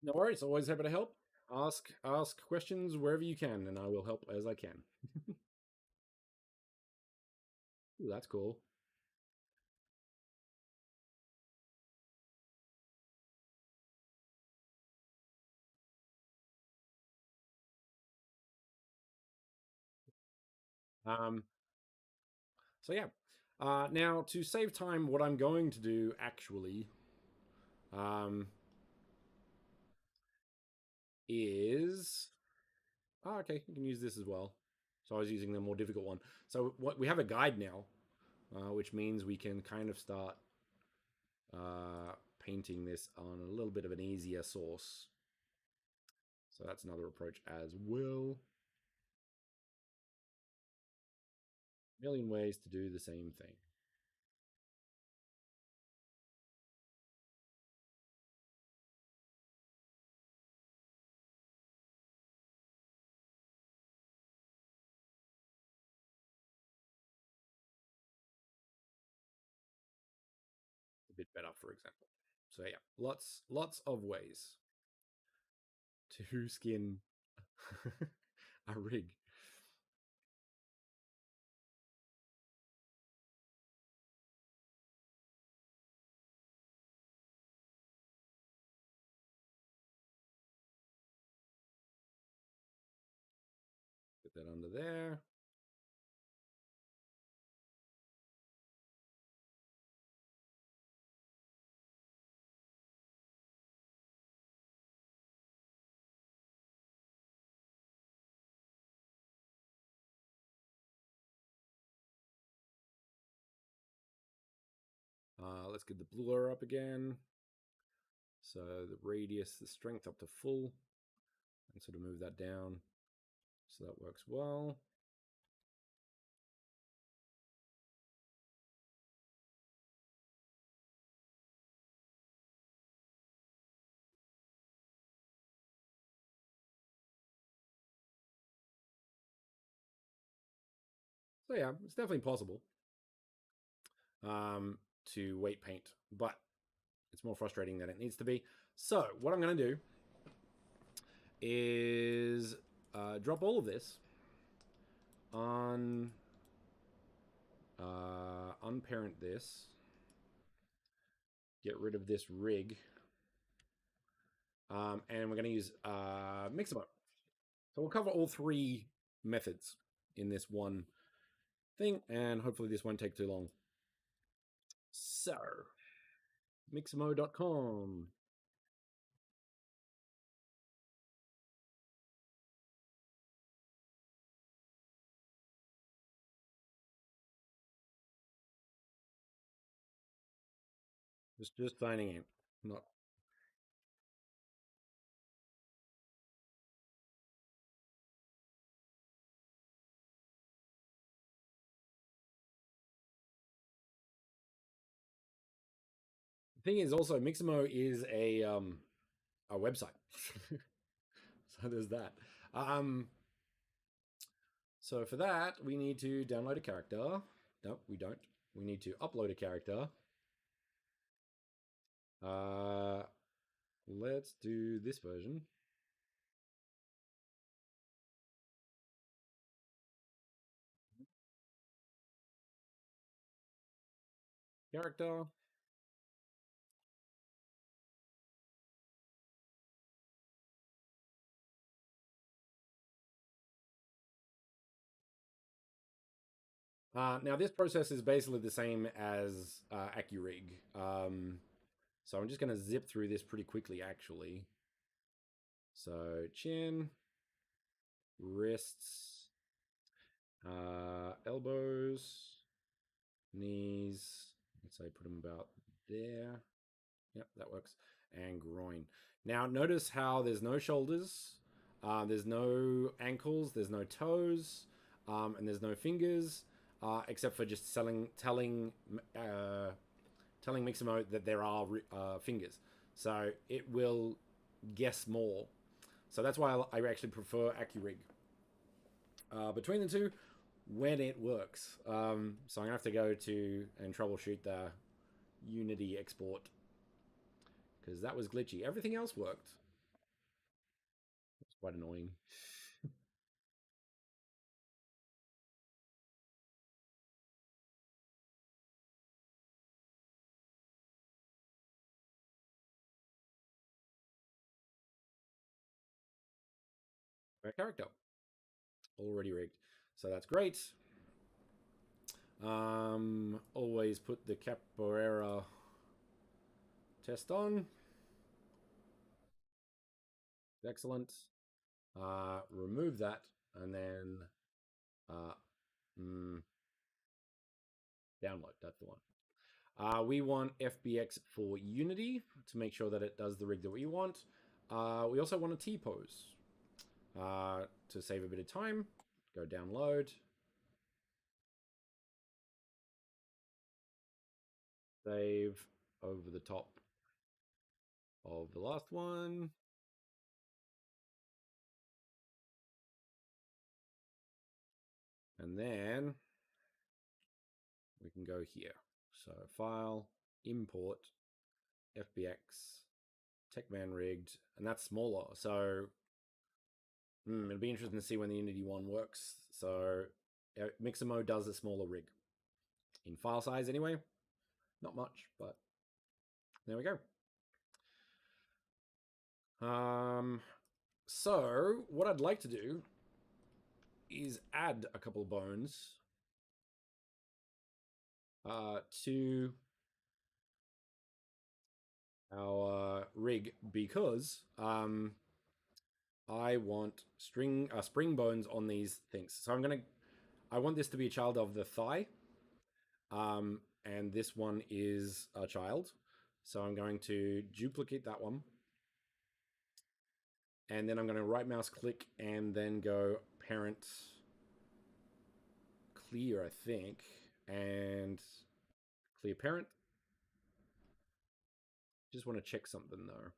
No worries, always happy to help. Ask questions wherever you can, and I will help as I can. Ooh, that's cool. Um, so yeah. Now to save time, what I'm going to do actually um, is okay. You can use this as well. So I was using the more difficult one. So what we have a guide now, which means we can kind of start painting this on a little bit of an easier source. So that's another approach as well. A million ways to do the same thing. A bit better, for example. So yeah, lots of ways to skin a rig. Put that under there. Let's get the blur up again. So the radius, the strength up to full, and sort of move that down. So that works well. So yeah, it's definitely possible to weight paint, but it's more frustrating than it needs to be. So what I'm going to do is drop all of this on unparent this, get rid of this rig, and we're going to use Mixamo. So we'll cover all three methods in this one thing, and hopefully this won't take too long. So, mixamo.com. Just signing in, not. The thing is also Mixamo is a website. So there's that. So for that, we need to download a character. No, we don't. We need to upload a character. Let's do this version. Character. Now this process is basically the same as Accurig. So I'm just going to zip through this pretty quickly, actually. So chin, wrists, elbows, knees. Let's say put them about there. Yep, that works. And groin. Now notice how there's no shoulders, there's no ankles, there's no toes, and there's no fingers, except for just telling Mixamo that there are fingers. So it will guess more. So that's why I actually prefer Accurig. Between the two, when it works. So I'm gonna have to go to and troubleshoot the Unity export because that was glitchy. Everything else worked. It's quite annoying. Character already rigged, so that's great. Always put the capoeira test on. Excellent. Remove that and then download. That's the one. We want FBX for Unity to make sure that it does the rig that we want. We also want a T-pose. To save a bit of time, go download. Save over the top of the last one. And then we can go here. So file, import, FBX, TechMan rigged, and that's smaller. So it'll be interesting to see when the Unity one works. So Mixamo does a smaller rig. In file size anyway. Not much, but there we go. So what I'd like to do is add a couple of bones to our rig because I want spring bones on these things. So I want this to be a child of the thigh, and this one is a child. So I'm going to duplicate that one. And then I'm going to right mouse click and then go parent clear, I think, and clear parent. Just want to check something though.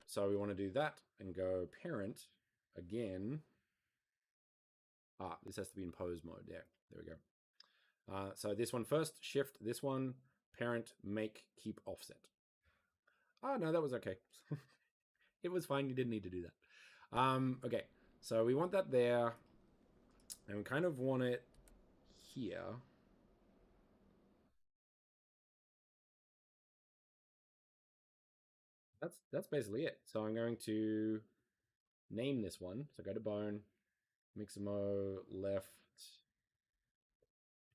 So we want to do that and go parent again. This has to be in pose mode. Yeah, there we go. So this one first, shift, this one, parent, make, keep offset. Oh, no, that was okay. It was fine. You didn't need to do that. Okay, so we want that there. And we kind of want it here. That's basically it. So I'm going to name this one. So go to bone, Mixamo left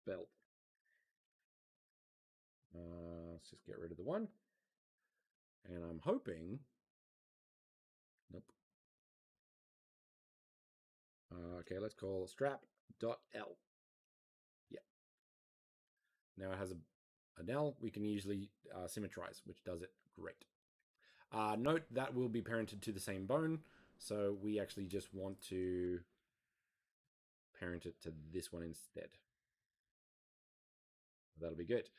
belt. Let's just get rid of the one. And I'm hoping, nope. Okay, let's call strap.l. Yeah. Now it has an L. We can usually symmetrize, which does it great. Note that will be parented to the same bone. So we actually just want to parent it to this one instead. That'll be good.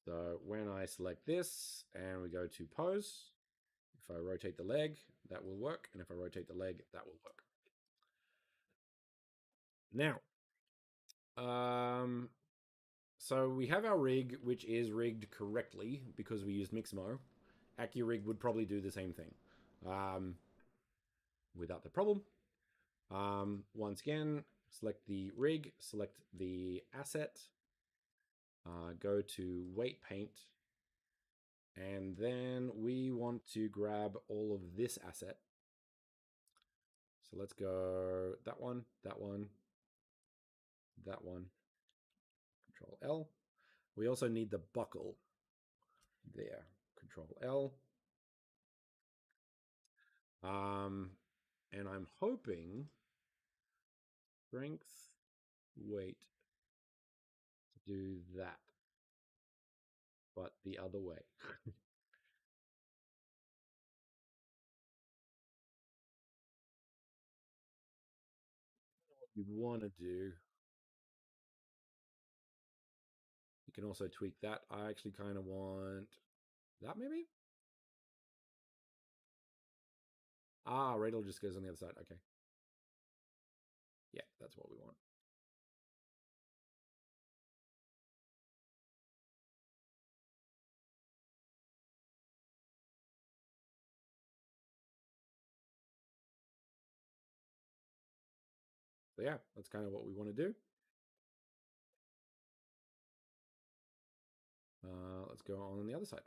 So when I select this and we go to pose, if I rotate the leg, that will work. And if I rotate the leg, that will work. Now, so we have our rig, which is rigged correctly because we used Mixamo. Accurig would probably do the same thing without the problem. Once again, select the rig, select the asset, go to weight paint, And then we want to grab all of this asset. So let's go that one, that one, that one, Control L. We also need the buckle there, Control L. And I'm hoping strength, weight to do that, but the other way. What you want to do, you can also tweak that. I actually kind of want that maybe. Ah, radial just goes on the other side. Okay. Yeah, that's what we want. So yeah, that's kind of what we want to do. Let's go on the other side.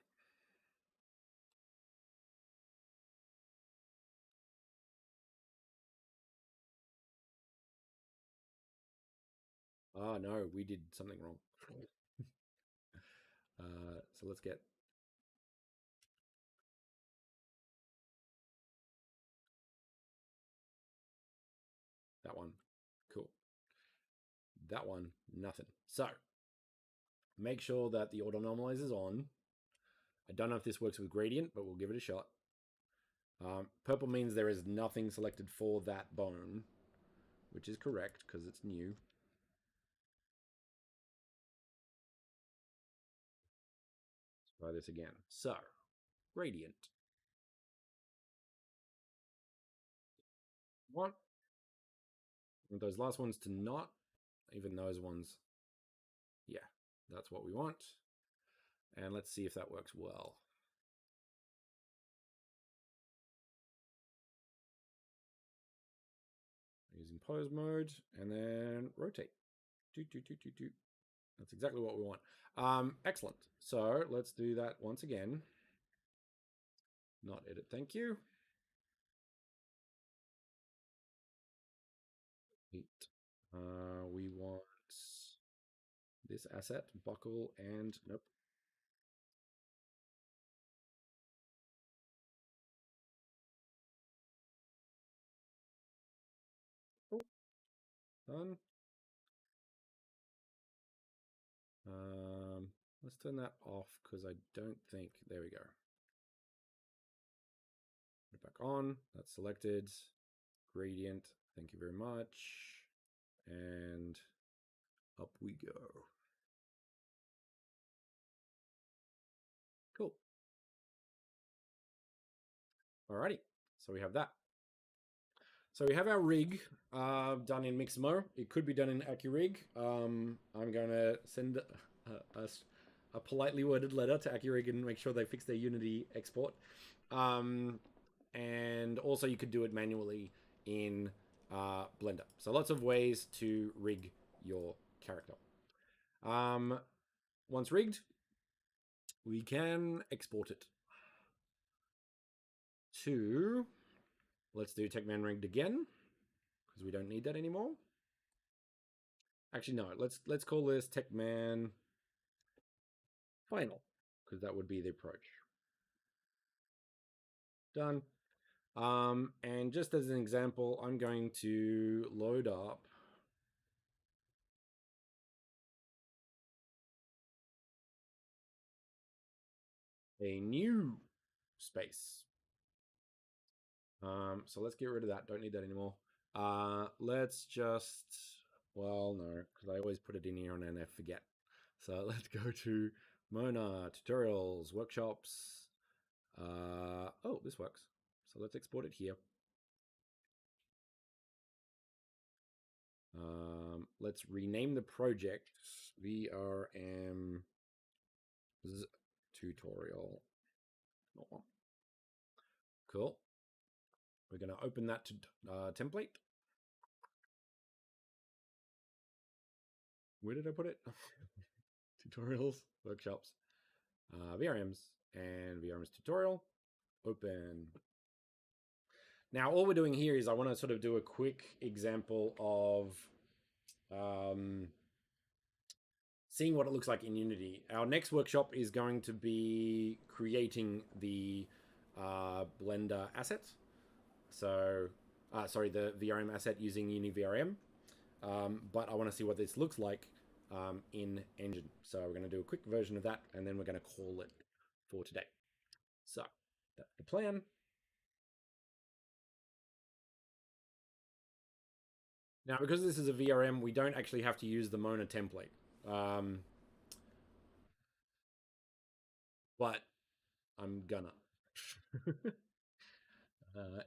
Ah, no, we did something wrong. So let's get that one. Cool. That one, nothing. So make sure that the auto normalize is on. I don't know if this works with gradient, but we'll give it a shot. Purple means there is nothing selected for that bone, which is correct because it's new. Let's try this again. So, gradient. Want those last ones to not, even those ones. Yeah, that's what we want. And let's see if that works well. Using pose mode and then rotate. That's exactly what we want. Excellent. So let's do that once again. Not edit, thank you. We want this asset, buckle, and nope. Oh, done. Let's turn that off because I don't think, there we go. Put it back on, that's selected. Gradient, thank you very much. And up we go. Cool. Alrighty, so we have that. So we have our rig done in Mixamo. It could be done in Accurig. I'm going to send a politely worded letter to Accurig and make sure they fix their Unity export. And also you could do it manually in Blender. So lots of ways to rig your character. Once rigged, we can export it to, let's do TechMan rigged again, because we don't need that anymore. Actually, no, let's call this TechMan final, because that would be the approach. Done. And just as an example, I'm going to load up a new space. So let's get rid of that. Don't need that anymore. Let's just, well, no, because I always put it in here and then I forget. So let's go to Mona, tutorials, workshops. Oh, this works. So let's export it here. Let's rename the project VRM tutorial. Cool. We're going to open that to template. Where did I put it? Tutorials, workshops. VRMs and VRMs tutorial. Open. Now, all we're doing here is I want to sort of do a quick example of seeing what it looks like in Unity. Our next workshop is going to be creating the Blender asset. So, sorry, the VRM asset using UniVRM. But I want to see what this looks like in Engine. So we're going to do a quick version of that, and then we're going to call it for today. So that's the plan. Now, because this is a VRM, we don't actually have to use the Mona template. But I'm gonna.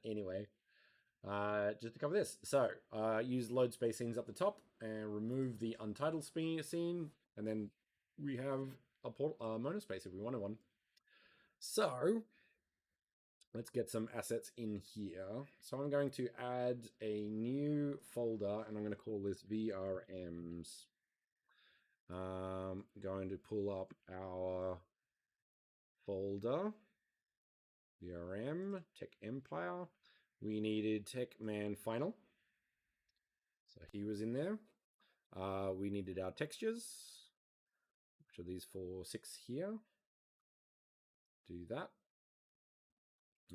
Anyway, just to cover this. So, use load space scenes up the top and remove the untitled scene, and then we have a Mona space if we wanted one. So, let's get some assets in here. So I'm going to add a new folder, and I'm going to call this VRMs. Going to pull up our folder, VRM, Tech Empire. We needed Tech Man Final. So he was in there. We needed our textures, which are these 4, 6 here. Do that.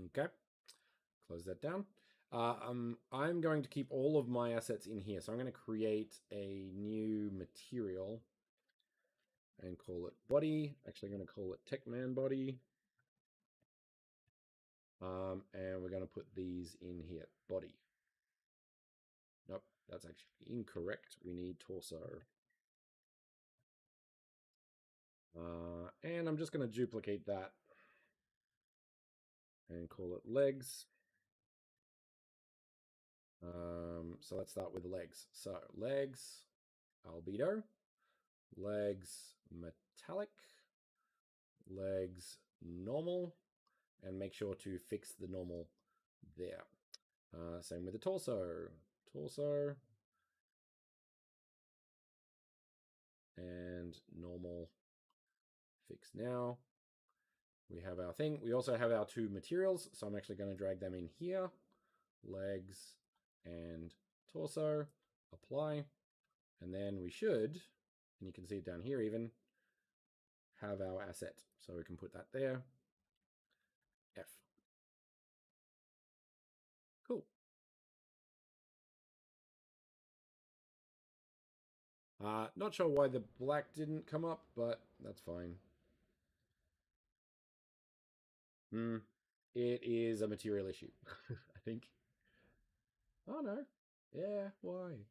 Okay. Close that down. I'm going to keep all of my assets in here. So I'm going to create a new material and call it body. Actually, I'm going to call it Techman body. And we're going to put these in here, body. Nope, that's actually incorrect. We need torso. And I'm just going to duplicate that and call it legs. So let's start with the legs. So legs, albedo, legs, metallic, legs, normal, and make sure to fix the normal there. Same with the torso. Torso and normal, fix now. We have our thing. We also have our 2 materials, so I'm actually going to drag them in here. Legs and torso, apply, and then we should, and you can see it down here even, have our asset. So we can put that there. F. Cool. Not sure why the black didn't come up, but that's fine. It is a material issue, I think. Oh no. Yeah, why?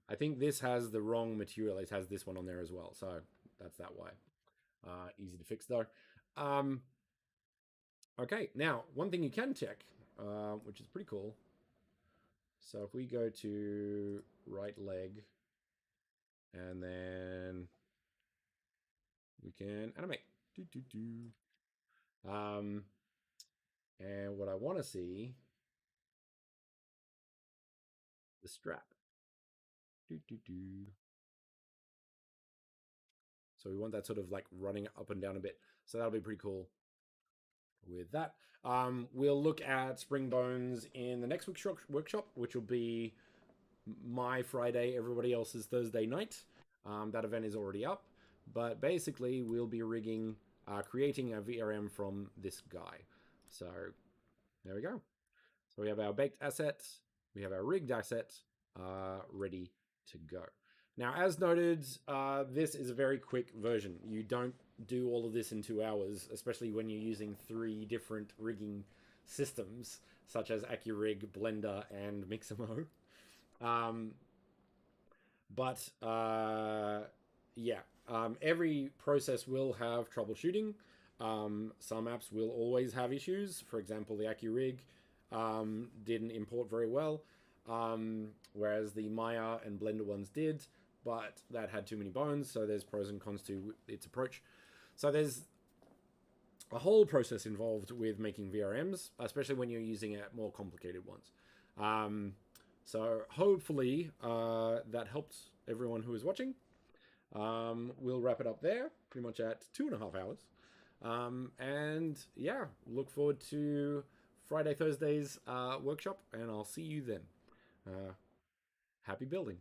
I think this has the wrong material. It has this one on there as well, so that's that why. Easy to fix though. Okay, now one thing you can check, which is pretty cool. So if we go to right leg, and then we can animate. And what I want to see, the strap. So we want that sort of like running up and down a bit. So that'll be pretty cool with that. We'll look at Spring Bones in the next workshop, which will be my Friday, everybody else's Thursday night. That event is already up. But basically, we'll be rigging, creating a VRM from this guy. So there we go. So we have our baked asset, we have our rigged asset ready to go. Now, as noted, this is a very quick version. You don't do all of this in 2 hours, especially when you're using 3 different rigging systems, such as Accurig, Blender, and Mixamo. Yeah, every process will have troubleshooting. Some apps will always have issues. For example, the Accurig didn't import very well, whereas the Maya and Blender ones did, but that had too many bones, so there's pros and cons to its approach. So there's a whole process involved with making VRMs, especially when you're using more complicated ones. So hopefully that helped everyone who is watching. We'll wrap it up there, pretty much at 2.5 hours. And yeah, look forward to Friday, Thursday's workshop, and I'll see you then. Happy building.